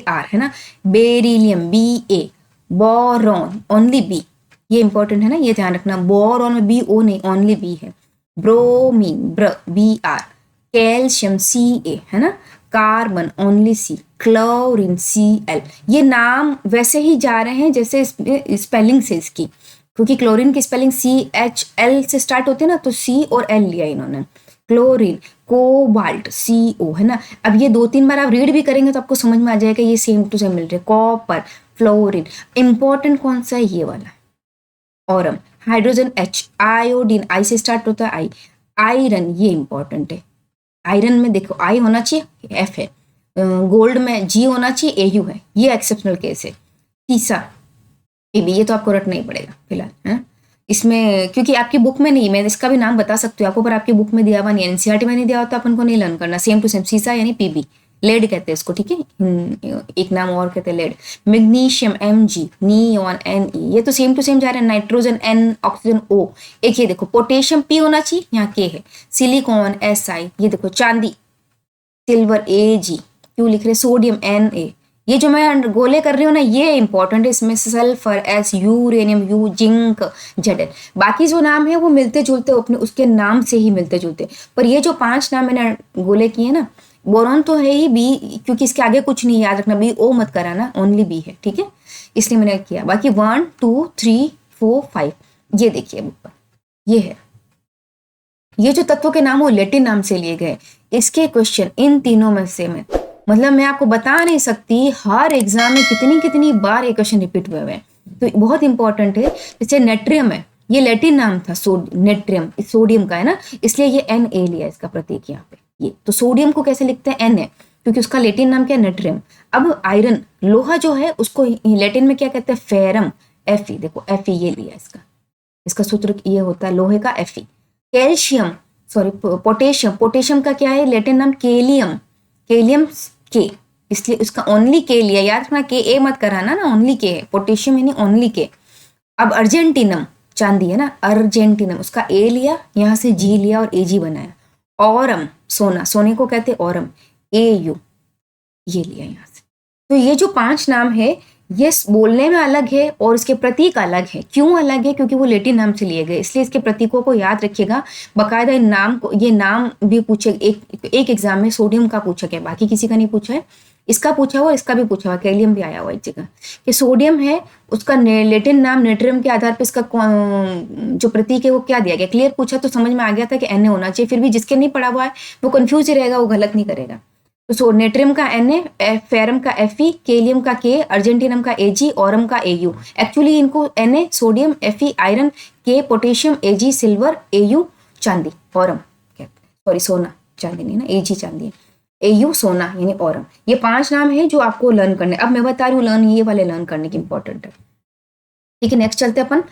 Ar है ना, beryllium, Ba, boron, only B, ये इंपॉर्टेंट है ना, ये ध्यान रखना, बोरॉन में BO नहीं, ओनली B है। Bromine, Br, Br, calcium, Ca है ना, carbon only C, chlorine Cl। ये नाम वैसे ही जा रहे हैं जैसे स्पेलिंग से इसकी, क्योंकि क्लोरीन की स्पेलिंग CHL से स्टार्ट होती है ना, तो C और L लिया इन्होंने। क्लोरीन, कोबाल्ट CO है ना। अब ये 2-3 बार आप रीड भी करेंगे तो आपको समझ में आ जाएगा ये सेम टू सेम मिल रहे हैं। Copper, fluorine. इंपॉर्टेंट कौन सा है? ये वाला Aurum. Hydrogen H, iodine I से स्टार्ट होता है I, आयरन, ये इंपॉर्टेंट है। आयरन में देखो I होना चाहिए, F है। गोल्ड में G होना चाहिए, AU है। ये एक्सेप्शनल केस है। तीसरा AB, ये तो आपको रटना ही पड़ेगा फिलहाल है इसमें, क्योंकि आपकी बुक में नहीं, मैं इसका भी नाम बता सकती हूँ आपको, पर आपकी बुक में दिया हुआ नहीं है, NCERT में नहीं दिया होता, अपन को नहीं लर्न करना। सेम टू सेम सीसा यानी PB, लेड कहते हैं इसको, ठीक है। एक नाम और कहते हैं lead. Magnesium Mg, neon Ne, ये तो सेम टू सेम जा रहे हैं। Nitrogen N, oxygen O। एक ये देखो पोटेशियम P होना चाहिए, यहाँ K है। सिलिकॉन Si, ये देखो चांदी सिल्वर Ag, क्यों लिख रहे? Sodium Na। ये जो मैं गोले कर रही हूँ ना, ये इंपॉर्टेंट है। इसमें sulphur S, uranium U, zinc Zn। बाकी जो नाम है वो मिलते जुलते अपने उसके नाम से ही मिलते जुलते, पर ये जो 5 नाम मैंने गोले किए ना, बोरॉन तो है ही B, क्योंकि इसके आगे कुछ नहीं, याद रखना BO मत कराना, ओनली B है, ठीक है, इसलिए मैंने किया। बाकी 1 2 3 4 5 ये देखिए बुक पर, ये है। ये जो तत्वों के नाम वो लैटिन नाम से लिए गए। इसके क्वेश्चन इन तीनों में से में, मतलब मैं आपको बता नहीं सकती हर एग्जाम में कितनी कितनी बार ये क्वेश्चन रिपीट हुए हैं, तो बहुत इंपॉर्टेंट है। जैसे नेट्रियम है, ये लैटिन नाम था, नेट्रियम सोडियम का है ना, इसलिए ये Na लिया इसका प्रतीक यहाँ पे। ये तो सोडियम को कैसे लिखते हैं? Na, क्योंकि उसका लैटिन नाम क्या है? नेट्रियम। अब आयरन, लोहा जो है उसको लैटिन में क्या कहते हैं? Ferrum, Fe। देखो Fe ये लिया इसका, इसका सूत्र ये होता है लोहे का Fe। Calcium, sorry potassium, potassium का क्या है लैटिन नाम? केलियम, केलियम K, इसलिए उसका ओनली K लिया, याद रखना Ka मत कराना ना, ओनली K है। पोटेशियम यानी ओनली K। अब अर्जेंटिनम, चांदी है ना, अर्जेंटिनम, उसका A लिया, यहाँ से G लिया और Ag बनाया। औरम, सोना, सोने को कहते हैं औरम, AU, ये लिया यहाँ से। तो ये जो 5 नाम है ये बोलने में अलग है और इसके प्रतीक अलग है। क्यों अलग है? क्योंकि वो लैटिन नाम से लिए गए, इसलिए इसके प्रतीकों को याद रखिएगा। बाकायदा इन नाम को, ये नाम भी पूछे एक एग्जाम में सोडियम का पूछा गया, बाकी किसी का नहीं पूछा है। इसका पूछा हुआ, इसका भी पूछा हुआ, कैलियम भी आया हुआ एक जगह कि सोडियम है, उसका लैटिन नाम नेट्रियम के आधार पर इसका जो प्रतीक है वो क्या दिया गया। क्लियर पूछा तो समझ में आ गया था कि Na होना चाहिए, फिर भी जिसके नहीं पढ़ा हुआ है वो कंफ्यूज ही रहेगा, वो गलत नहीं करेगा। तो नेट्रियम का Na, फेरम का Fe, केलियम का K, अर्जेंटिनम का Ag, औरम का Au। एक्चुअली इनको Na, sodium, Fe, iron, K, potassium, Ag, silver, Au, चांदी, औरम, सॉरी सोना, चांदी नहीं ना, Ag चांदी है, Au सोना यानी औरम। ये 5 नाम है जो आपको लर्न करने। अब मैं बता रही हूँ लर्न, ये वाले लर्न करने की इंपॉर्टेंट है, ठीक है। नेक्स्ट चलते अपन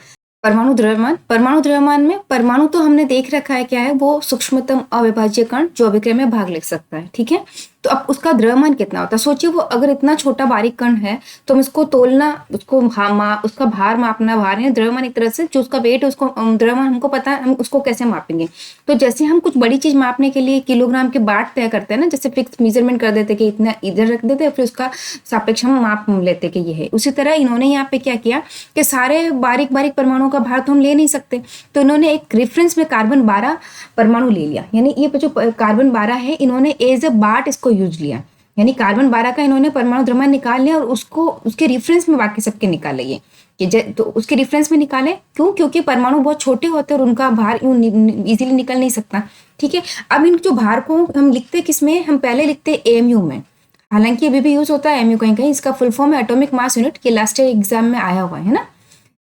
परमाणु द्रव्यमान। परमाणु द्रव्यमान में परमाणु तो हमने देख रखा है क्या है, वो सूक्ष्मतम अविभाज्य कण जो अभिक्रिया में भाग ले सकता है, ठीक है। तो अब उसका द्रव्यमान कितना होता है? सोचिए वो अगर इतना छोटा बारीक कण है तो हम इसको तोलना, उसको उसका भार मापना, भार है द्रव्यमान एक तरह से, जो उसका वेट है उसको द्रव्यमान हमको पता है, हम उसको कैसे मापेंगे। तो जैसे हम कुछ बड़ी चीज मापने के लिए किलोग्राम के बाट तय करते हैं ना, जैसे फिक्स मेजरमेंट कर देते कि इतना इधर रख देते, फिर उसका सापेक्ष हम माप लेते कि ये है। उसी तरह इन्होंने यहाँ पे क्या किया कि सारे बारीक बारीक परमाणुओं का भार तो हम ले नहीं सकते, तो इन्होंने एक रेफरेंस में कार्बन 12 परमाणु ले लिया। यानी ये जो कार्बन 12 है इन्होंने एज ए बाट इसको यूज लिया, यानी कार्बन 12 का इन्होंने परमाणु द्रव्यमान निकाल लिया और उसको उसके रेफरेंस में बाकी सबके निकाल लिए कि तो उसके रेफरेंस में निकाले। क्यों? क्योंकि परमाणु बहुत छोटे होते हैं और उनका भार इजीली निकल नहीं सकता, ठीक है। अब इन जो भार को हम लिखते किसमें? हम पहले लिखते AMU में, हालांकि अभी भी यूज होता है AMU कहीं कहीं। इसका फुल फॉर्म है एटॉमिक मास यूनिट, के लास्ट ईयर एग्जाम में आया हुआ है ना,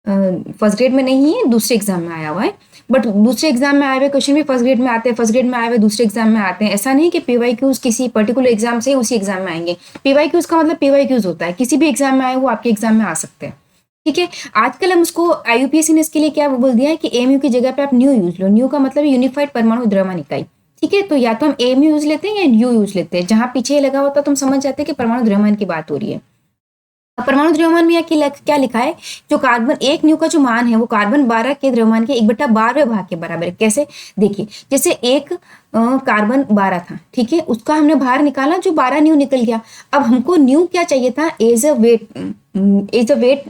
फर्स्ट ग्रेड में नहीं है, दूसरे एग्जाम में आया हुआ है। बट दूसरे एग्जाम में आए हुए क्वेश्चन भी फर्स्ट ग्रेड में आते हैं, फर्स्ट ग्रेड में आए हुए दूसरे एग्जाम में आते हैं। ऐसा नहीं कि PYQs किसी पर्टिकुलर एग्जाम से उसी एग्जाम में आएंगे। PYQs का मतलब PYQs होता है, किसी भी एग्जाम में आए वो आपके एग्जाम में आ सकते हैं, ठीक है। आजकल हम उसको IUPAC ने इसके लिए क्या बोल दिया है कि AMU की जगह पे आप न्यू यूज लो। न्यू का मतलब यूनिफाइड परमाणु द्रव्यमान इकाई, ठीक है। तो या तो हम AMU यूज लेते हैं या न्यू यूज लेते हैं। जहां पीछे लगा होता है तो हम समझ जाते हैं कि परमाणु द्रव्यमान की बात हो रही है। परमाणु द्रव्यमान में क्या लिखा है? जो कार्बन 1 न्यू का जो मान है वो कार्बन 12 के द्रव्यमान के 1/12वें भाग के बराबर है। कैसे? देखिए, जैसे एक कार्बन 12 था, ठीक है, उसका हमने भार निकाला जो 12 न्यू निकल गया। अब हमको न्यू क्या चाहिए था? एज अ वेट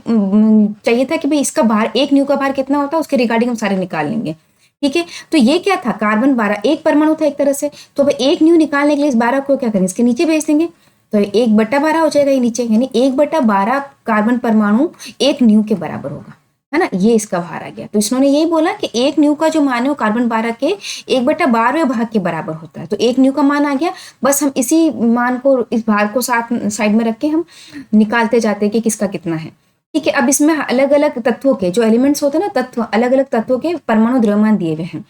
चाहिए था कि भाई इसका भार 1 न्यू का भार कितना होता है, उसके रिगार्डिंग हम सारे निकाल लेंगे। ठीक है। तो ये क्या था, कार्बन 12 एक परमाणु था एक तरह से, तो अब 1 न्यू निकालने के लिए इस 12 को क्या करें, इसके नीचे भेज देंगे, तो 1/12 हो जाएगा ये नीचे, यानी 1/12 कार्बन परमाणु 1 न्यू के बराबर होगा, है ना, ये इसका भार आ गया। तो इन्होंने यही बोला कि 1 न्यू का जो मान है वो कार्बन 12 के 1/12वें भाग के बराबर होता है। तो 1 न्यू का मान आ गया, बस हम इसी मान को, इस भार को साथ साइड में रख के हम निकालते जाते हैं कि किसका कितना है। ठीक है। अब इसमें अलग अलग तत्वों के जो एलिमेंट्स होते हैं ना, तत्व, अलग अलग तत्वों के परमाणु द्रव्यमान दिए हुए हैं।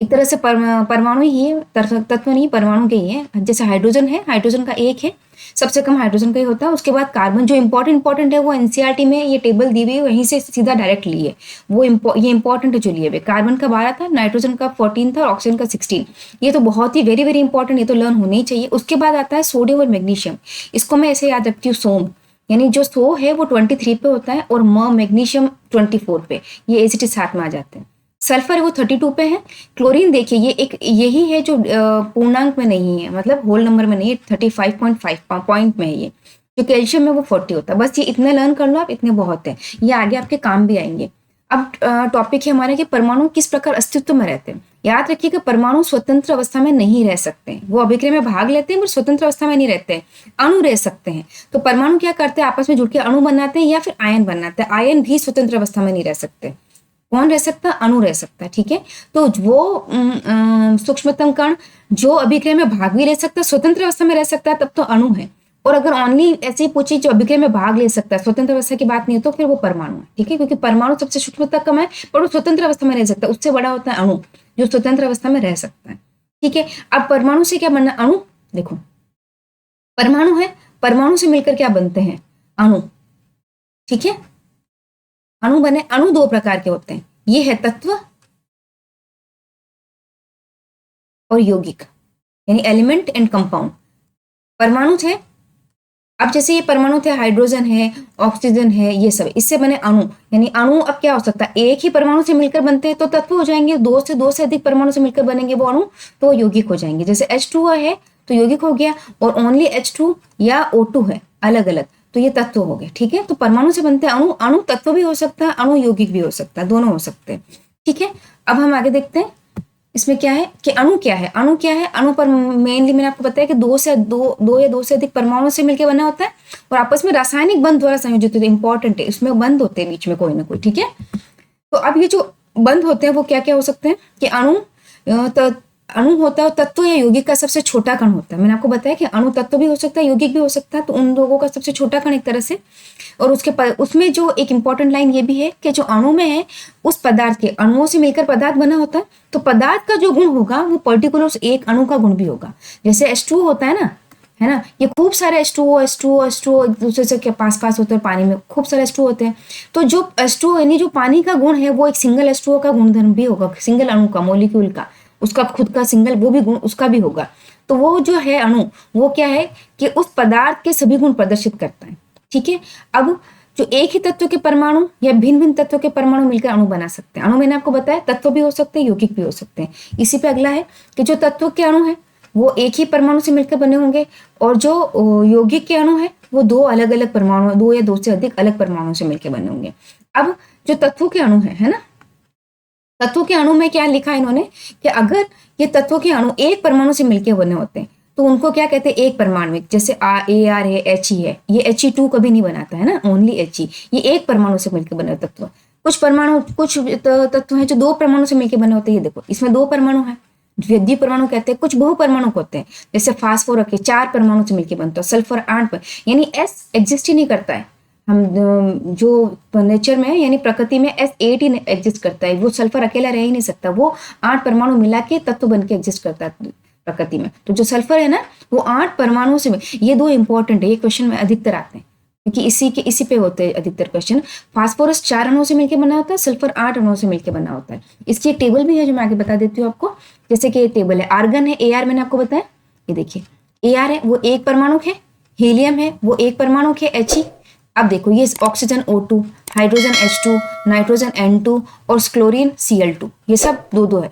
एक तरह से परमाणु ही है, तत्व नहीं, परमाणु के ही है। जैसे हाइड्रोजन है, हाइड्रोजन का 1 है, सबसे कम हाइड्रोजन का ही होता है। उसके बाद कार्बन जो इंपॉर्टेंट है वो एनसीईआरटी में ये टेबल दी हुई है, वहीं से सीधा डायरेक्ट लिए वो ये इंपॉर्टेंट है जो लिए हुए। कार्बन का 12 था, नाइट्रोजन का 14 था और ऑक्सीजन का 16। ये तो बहुत ही वेरी वेरी इंपॉर्टेंट, ये तो लर्न होना ही चाहिए। उसके बाद आता है सोडियम और मैग्नीशियम, इसको मैं ऐसे याद रखती हूँ, सोम, यानी जो सो है वो 23 पे होता है और मैग्नीशियम 24 पे, ये एसिड साथ में आ जाते हैं। सल्फर है वो 32 पे है। क्लोरीन देखिए ये एक यही है जो पूर्णांक में नहीं है, मतलब होल नंबर में नहीं है, 35.5 पॉइंट में है ये। जो कैल्शियम है वो 40 होता है। बस ये इतने लर्न कर लो आप, इतने बहुत है, ये आगे आपके काम भी आएंगे। अब टॉपिक है हमारा कि परमाणु किस प्रकार अस्तित्व में रहते हैं। याद रखिएगा परमाणु स्वतंत्र अवस्था में नहीं रह सकते, वो अभिक्रिया में भाग लेते हैं पर स्वतंत्र अवस्था में नहीं रहते हैं, अणु रह सकते हैं। तो परमाणु क्या करते हैं, आपस में जुड़ के अणु बनाते हैं या फिर आयन बनाते हैं। आयन भी स्वतंत्र अवस्था में नहीं रह सकते। कौन रह सकता है, अणु रह सकता है। ठीक है। तो वो सूक्ष्मतम कण जो अभिक्रिया में भाग भी ले सकता है, स्वतंत्र अवस्था में रह सकता है, तब तो अणु है। और अगर ओनली ऐसे ही पूछी जो अभिक्रिया में भाग ले सकता है, स्वतंत्र अवस्था की बात नहीं है, तो फिर वो परमाणु है। ठीक है, क्योंकि परमाणु सबसे सूक्ष्मता कम है पर वो स्वतंत्र अवस्था में रह सकता है। उससे बड़ा होता है अणु जो स्वतंत्र अवस्था में रह सकता है। ठीक है। अब परमाणु से क्या बनना, अणु। देखो परमाणु है, परमाणु से मिलकर क्या बनते हैं, अणु। ठीक है, अणु बने। अणु 2 प्रकार के होते हैं, ये है तत्व और यौगिक, यानी एलिमेंट एंड कंपाउंड। परमाणु थे, अब जैसे ये परमाणु थे, हाइड्रोजन है, ऑक्सीजन है, ये सब, इससे बने अणु। यानी अणु अब क्या हो सकता है, एक ही परमाणु से मिलकर बनते हैं तो तत्व हो जाएंगे, 2 से अधिक परमाणु से मिलकर बनेंगे वो अणु, तो यौगिक हो जाएंगे। जैसे H2O है तो यौगिक हो गया, और ओनली H2 या O2 है अलग अलग, तो ये तत्व हो गए। ठीक है। तो परमाणु से बनते हैं अणु, अणु तत्व भी हो सकता है, अणु यौगिक भी हो सकता है, दोनों हो सकते हैं। ठीक है। अब हम आगे देखते हैं इसमें क्या है कि अणु क्या है। अणु क्या है, अणु पर मेनली मैंने आपको बताया कि दो या दो से अधिक परमाणु से मिलकर बना होता है और आपस में रासायनिक बंध द्वारा संयोजित होते हैं। इंपॉर्टेंट है, इसमें बंध होते हैं बीच में कोई ना कोई। ठीक है। तो अब ये जो बंध होते हैं वो क्या क्या हो सकते हैं कि अणु होता है तत्व या यौगिक का सबसे छोटा कण होता है। मैंने आपको बताया कि अणु तत्व भी हो सकता है, यौगिक भी हो सकता है, तो उन लोगों का सबसे छोटा कण एक तरह से। और उसमें जो एक इंपॉर्टेंट लाइन ये भी है कि जो अणु में है उस पदार्थ के, अणुओं से मिलकर पदार्थ बना होता है, तो पदार्थ का जो गुण होगा वो पर्टिकुलर एक अणु का गुण भी होगा। जैसे H2O होता है ना, है ना, ये खूब सारे H2O एक दूसरे से पास पास होते हैं, पानी में खूब सारे H2O होते हैं। तो जो H2O यानी जो पानी का गुण है वो एक सिंगल H2O का गुणधर्म भी होगा, सिंगल अणु का, मॉलिक्यूल का, उसका खुद का सिंगल वो भी गुण उसका भी होगा। तो वो जो है अणु, वो क्या है कि उस पदार्थ के सभी गुण प्रदर्शित करता है। ठीक है। अब जो एक ही तत्व के परमाणु या भिन्न भिन्न तत्वों के परमाणु मिलकर अणु बना सकते हैं। अणु मैंने आपको बताया तत्व भी हो सकते हैं, यौगिक भी हो सकते हैं। इसी पे अगला है कि जो तत्व के अणु है वो एक ही परमाणु से मिलकर बने होंगे, और जो यौगिक के अणु है वो 2 अलग अलग परमाणु, 2 या 2 से अधिक अलग परमाणु से मिलकर बने होंगे। अब जो तत्वों के अणु है ना, तत्वों के अणु में क्या लिखा है इन्होंने कि अगर ये तत्वों के अणु एक परमाणु से मिलकर बने होते हैं तो उनको क्या कहते हैं, एक परमाणुक। जैसे AR है, He है, ये He2 कभी नहीं बनाता है ना, ओनली He, ये एक परमाणु से मिलकर बने तत्व। कुछ तत्व हैं जो 2 परमाणु से मिलकर बने होते हैं। ये देखो इसमें 2 परमाणु है, द्वितीय परमाणु कहते हैं। कुछ बहुपरमाणु होते हैं, जैसे फास्फोरस के 4 परमाणु से मिलकर बनता है, सल्फर 8 पर, यानी S एग्जिस्ट ही नहीं करता है। हम जो नेचर में यानी प्रकृति में S8 ही एग्जिस्ट करता है, वो सल्फर अकेला रह ही नहीं सकता, वो 8 परमाणु मिला के तत्व बन के एग्जिस्ट करता है प्रकृति में। तो जो सल्फर है ना वो 8 परमाणुओं से, ये 2 इंपॉर्टेंट है, ये क्वेश्चन में अधिकतर आते हैं क्योंकि इसी पे होते हैं अधिकतर क्वेश्चन। फास्फोरस 4 अणुओं से मिलकर बना होता है, सल्फर 8 अणुओं से मिलकर बना होता है। इसकी एक टेबल भी है जो मैं आगे बता देती हूँ आपको। जैसे कि ये टेबल है, आर्गन है AR, मैंने आपको बताया, ये देखिए AR है वो 1 परमाणु है, हीलियम है वो 1 परमाणु है He। अब देखो ये oxygen O2, hydrogen H2, nitrogen N2 और क्लोरीन Cl2, ये सब 2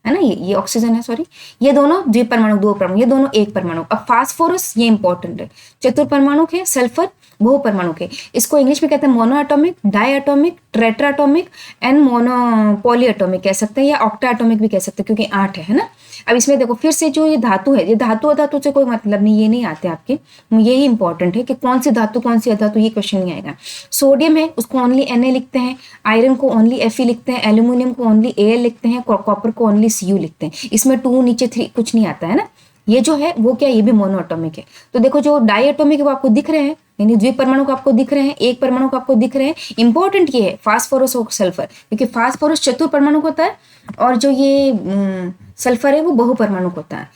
है ना, ये ऑक्सीजन है, सॉरी, ये दोनों द्विपरमाणु 2 परमाणु, ये दोनों 1 परमाणु। अब फास्फोरस ये इंपॉर्टेंट है, चतुर्परमाणु है, सल्फर बहु परमाणु के। इसको इंग्लिश में कहते हैं monoatomic, diatomic, tetratomic and mono polyatomic कह सकते हैं, या ऑक्टा एटॉमिक भी कह सकते हैं, क्योंकि 8 है ना। अब इसमें देखो फिर से जो ये धातु है, ये धातु अधातु से कोई मतलब नहीं, ये नहीं आते आपके, यही इंपॉर्टेंट है कि कौन सी धातु कौन सी अधातु, ये क्वेश्चन नहीं आएगा। सोडियम है उसको ओनली Na लिखते हैं, आयरन को ओनली Fe लिखते हैं, एल्यूमिनियम को ओनली Al लिखते हैं, कॉपर को ओनली Cu लिखते हैं। इसमें 2 नीचे 3 कुछ नहीं आता है ना। ये जो है वो क्या, ये भी मोनो एटॉमिक है। तो देखो जो डाई एटॉमिक है वो आपको दिख रहे हैं, यानी द्विपरमाणु को आपको दिख रहे हैं, एक परमाणु को आपको दिख रहे हैं। इंपॉर्टेंट ये है फास्फोरस और सल्फर, क्योंकि फास्फोरस चतुर परमाणु होता है और जो ये सल्फर है वो बहुपरमाणु होता है।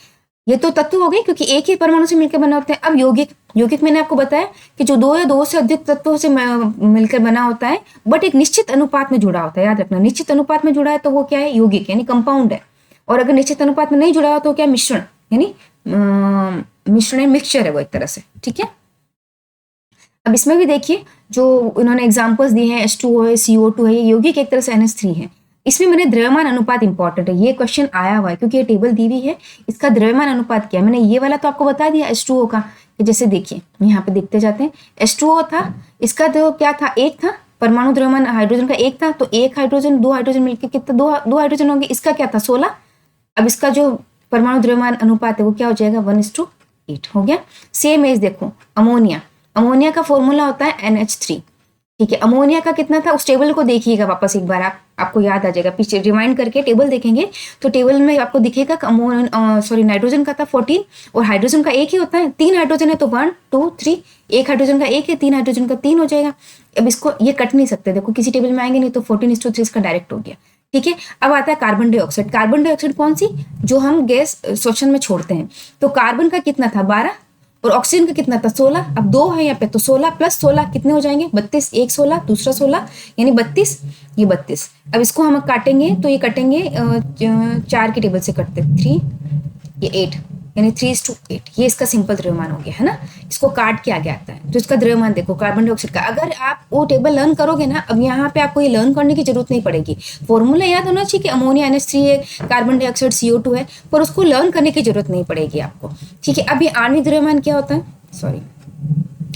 ये तो तत्व हो गए, क्योंकि एक ही परमाणु से मिलकर बना होते हैं। अब यौगिक, यौगिक मैंने आपको बताया कि जो 2 या 2 से अधिक तत्वों से मिलकर बना होता है, बट एक निश्चित अनुपात में जुड़ा होता है। याद रखना, निश्चित अनुपात में जुड़ा है तो वो क्या है, यौगिक यानी कंपाउंड है। और अगर निश्चित अनुपात में नहीं जुड़ा हो तो क्या, मिश्रण यानी मिश्रण, मिक्सचर है वो एक तरह से, ठीक है। अब इसमें भी देखिए जो इन्होंने एग्जांपल्स दिए हैं, H2O है, CO2 है, ये यौगिक एक तरह से NH3 है। इसमें मैंने द्रव्यमान अनुपात इंपॉर्टेंट है, ये क्वेश्चन आया हुआ है क्योंकि ये टेबल दी हुई है, इसका द्रव्यमान अनुपात क्या है। मैंने ये वाला तो आपको बता दिया H2O का, जैसे देखिए यहाँ पे देखते जाते हैं। H2O था, इसका तो क्या था, 1 था, परमाणु द्रव्यमान हाइड्रोजन का 1 था, तो 1 हाइड्रोजन 2 हाइड्रोजन मिलकर कितना, 2 हाइड्रोजन होंगे। इसका क्या था, 16। अब इसका जो परमाणु द्रव्यमान अनुपात है वो क्या हो जाएगा, 1:8 हो गया। सेम एज देखो अमोनिया, अमोनिया का फॉर्मूला होता है NH3, ठीक है। अमोनिया का कितना था, उस टेबल को देखिएगा वापस एक बार, आपको याद आ जाएगा, पीछे रिमाइंड करके टेबल देखेंगे तो टेबल में आपको दिखेगा कि नाइट्रोजन का था 14 और हाइड्रोजन का 1 ही होता है। 3 हाइड्रोजन है तो 1 2 3, 1 हाइड्रोजन का 1 है, 3 हाइड्रोजन का 3 हो जाएगा। अब इसको ये कट नहीं सकते, देखो किसी टेबल में आएंगे नहीं तो 14:3 इसका डायरेक्ट हो गया, ठीक है। अब आता है कार्बन डाइऑक्साइड। कार्बन डाइऑक्साइड कौन सी, जो हम गैस श्वसन में छोड़ते हैं। तो कार्बन का कितना था, 12 और ऑक्सीजन का कितना था, 16। अब 2 है यहाँ पे तो 16 + 16 कितने हो जाएंगे, 32। एक 16 दूसरा 16 यानी 32, ये 32। अब इसको हम काटेंगे तो ये कटेंगे 4 के टेबल से कटते, 3 ये 8 यानी 3:8, ये इसका सिंपल द्रव्यमान हो गया है ना। इसको काट के आगे आता है तो इसका द्रव्यमान देखो कार्बन डाइऑक्साइड का। अगर आप वो टेबल लर्न करोगे ना, अब यहाँ पे आपको ये लर्न करने की जरूरत नहीं पड़ेगी, फॉर्मूला याद होना चाहिए कि अमोनिया NH3 है, कार्बन डाइऑक्साइड CO2 है, पर उसको लर्न करने की जरूरत नहीं पड़ेगी आपको, ठीक है। अब ये आणविक द्रव्यमान क्या होता है,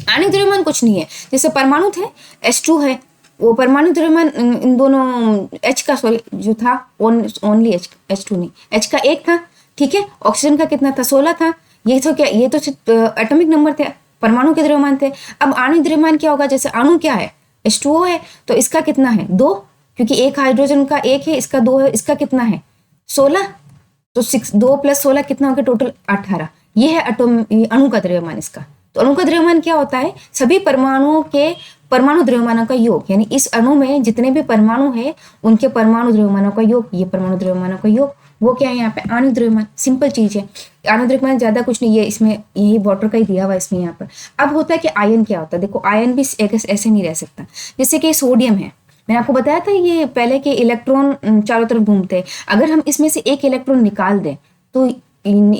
आणविक द्रव्यमान कुछ नहीं है। जैसे परमाणु थे, H2 है, वो परमाणु द्रव्यमान इन दोनों H का जो था ओनली H2 नहीं, H का 1 था, ठीक है। ऑक्सीजन का कितना था, 16 था। ये तो क्या, ये तो एटॉमिक नंबर थे, परमाणु के द्रव्यमान थे। अब आणविक द्रव्यमान क्या होगा, जैसे अणु क्या है, H2O है, तो इसका कितना है, 2, क्योंकि 1 हाइड्रोजन का 1 है, इसका 2 है, इसका कितना है 16, तो 2 + 16 कितना हो गया, टोटल 18। ये है अणु का द्रव्यमान इसका। तो अणु का द्रव्यमान क्या होता है, सभी परमाणुओं के परमाणु द्रव्यमानों का योग, यानी इस अणु में जितने भी परमाणु है उनके परमाणु द्रव्यमानों का योग, ये परमाणु द्रव्यमानों का योग, वो क्या है यहाँ पे आणविक द्रव्यमान। सिंपल चीज है, आणविक द्रव्यमान ज्यादा कुछ नहीं है, इसमें यही वाटर का ही दिया हुआ है इसमें यहाँ पर। अब होता है कि आयन क्या होता है, देखो आयन भी ऐसे नहीं रह सकता। जैसे कि सोडियम है, मैंने आपको बताया था ये पहले के इलेक्ट्रॉन चारों तरफ घूमते हैं, अगर हम इसमें से एक इलेक्ट्रॉन निकाल दें तो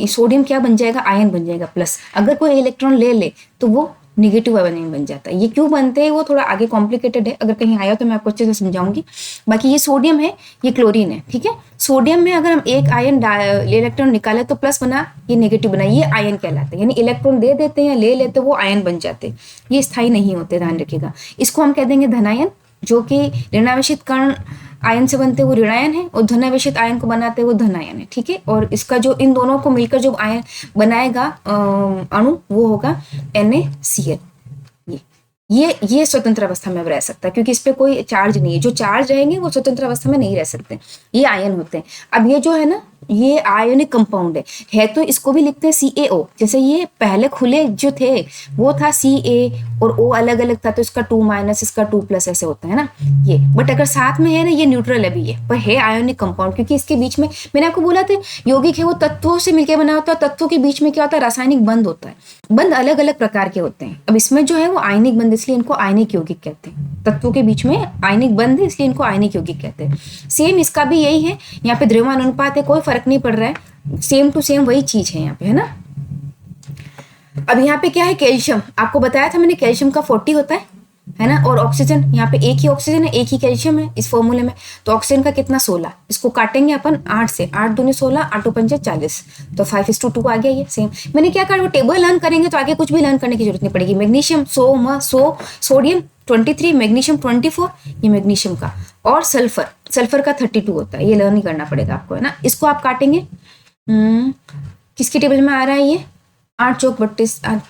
सोडियम क्या बन जाएगा, आयन बन जाएगा प्लस। अगर कोई इलेक्ट्रॉन ले ले तो वो निगेटिव आयन बन जाता है। ये क्यों बनते हैं वो थोड़ा आगे कॉम्प्लिकेटेड है, अगर कहीं आया तो मैं आपको अच्छे से समझाऊंगी। बाकी ये सोडियम है, ये क्लोरीन है, ठीक है। सोडियम में अगर हम एक आयन इलेक्ट्रॉन निकाले तो प्लस बना, ये नेगेटिव बना, ये आयन कहलाता है। यानी इलेक्ट्रॉन दे देते हैं या ले लेते वो आयन बन जाते, ये स्थायी नहीं होते, ध्यान रखिएगा। इसको हम कह देंगे धनायन, जो कि ऋणावेशित कण आयन से बनते वो ऋणायन है, और धनावेशित आयन को बनाते वो धनायन है, ठीक है। और इसका जो इन दोनों को मिलकर जो आयन बनाएगा अणु वो होगा NaCl। ये स्वतंत्र अवस्था में रह सकता है क्योंकि इस पे कोई चार्ज नहीं है। जो चार्ज रहेंगे वो स्वतंत्र अवस्था में नहीं रह सकते, ये आयन होते हैं। अब ये जो है ना, ये आयोनिक कंपाउंड है तो इसको भी लिखते हैं CaO। जैसे ये पहले खुले जो थे वो था Ca और O अलग अलग था, तो इसका 2- इसका 2+ ऐसे होता है ना ये। बट अगर साथ में है ना, ये न्यूट्रल है भी, ये पर है आयोनिक कंपाउंड, क्योंकि इसके बीच में मैंने आपको बोला था यौगिक है वो तत्वों से मिलकर बना होता है। तत्वों के बीच में क्या होता है, रासायनिक बंध होता है। बंध अलग अलग प्रकार के होते हैं। अब इसमें जो है वो आयनिक बंध, इसलिए इनको आयनिक यौगिक कहते हैं। तत्वों के बीच में आयनिक बंध है इसलिए इनको आयनिक यौगिक कहते हैं। सेम इसका भी यही है, यहाँ पे द्रव्यमान अनुपात है, कोई फर्क नहीं पड़ रहा है, सेम टू सेम वही चीज है यहाँ पे, है ना। अब यहाँ पे क्या है, कैल्शियम, आपको बताया था मैंने कैल्शियम का 40 होता है, है ना। और ऑक्सीजन, यहाँ पे एक ही ऑक्सीजन है, एक ही कैल्शियम है इस फॉर्मूले में, तो ऑक्सीजन का कितना 16, इसको काटेंगे अपन 8 से, 8 दूनी 16, 8 पंजे 40, तो 5:2 आ गया ये सेम। मैंने क्या कहा, वो टेबल लर्न करेंगे तो आगे कुछ भी लर्न करने की जरूरत नहीं पड़ेगी। मैग्नीशियम 100 सोडियम 23, मैग्नीशियम 24, ये मैग्नीशियम का, और सल्फर का 32 होता है, ये लर्न ही करना पड़ेगा आपको, है ना। इसको आप काटेंगे, किसकी टेबल में आ रहा है ये, 8 चौक 32, 8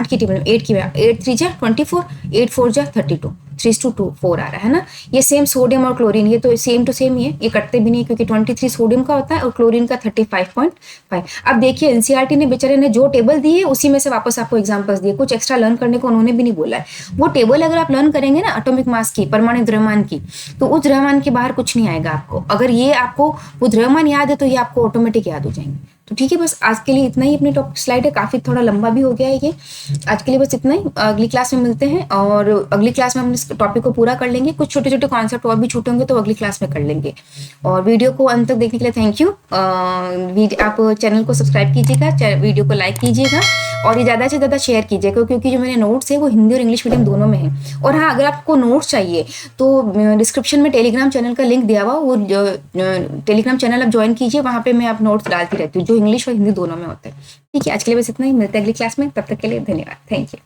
की टेबल में 8 की, 8 3 जा 24, 8 4 जा 32, 3:4 आ रहा है ना। ये सेम सोडियम और क्लोरीन, ये तो सेम टू सेम ही है, ये कटते भी नहीं क्योंकि 23 सोडियम का होता है और क्लोरीन का 35.5। अब देखिए एनसीईआरटी ने बेचारे ने जो टेबल दी है उसी में से वापस आपको एग्जांपल्स दिए, कुछ एक्स्ट्रा लर्न करने को उन्होंने भी नहीं बोला है। वो टेबल अगर आप लर्न करेंगे ना एटॉमिक मास की, परमाणु द्रव्यमान की, तो उस द्रव्यमान के बाहर कुछ नहीं आएगा आपको। अगर ये आपको वो द्रव्यमान याद है तो ये आपको ऑटोमेटिक याद हो जाएंगे। तो ठीक है, बस आज के लिए इतना ही। अपने टॉपिक स्लाइड है, काफी थोड़ा लंबा भी हो गया है ये, आज के लिए बस इतना ही। अगली क्लास में मिलते हैं, और अगली क्लास में हम इस टॉपिक को पूरा कर लेंगे। कुछ छोटे छोटे कॉन्सेप्ट और भी छूटे होंगे तो अगली क्लास में कर लेंगे। और वीडियो को अंत तक देखने के लिए थैंक यू। आप चैनल को सब्सक्राइब कीजिएगा, वीडियो को लाइक कीजिएगा, और ये ज़्यादा से ज़्यादा शेयर कीजिएगा, क्योंकि जो मेरे नोट्स है वो हिंदी और इंग्लिश मीडियम दोनों में है। और हाँ, अगर आपको नोट्स चाहिए तो डिस्क्रिप्शन में टेलीग्राम चैनल का लिंक दिया हुआ, वो टेलीग्राम चैनल आप ज्वाइन कीजिए, वहाँ पे मैं आप नोट्स डालती रहती हूँ जो इंग्लिश और हिंदी दोनों में होते हैं। ठीक है, आज के लिए बस इतना ही, मिलते हैं अगली क्लास में, तब तक के लिए धन्यवाद, थैंक यू।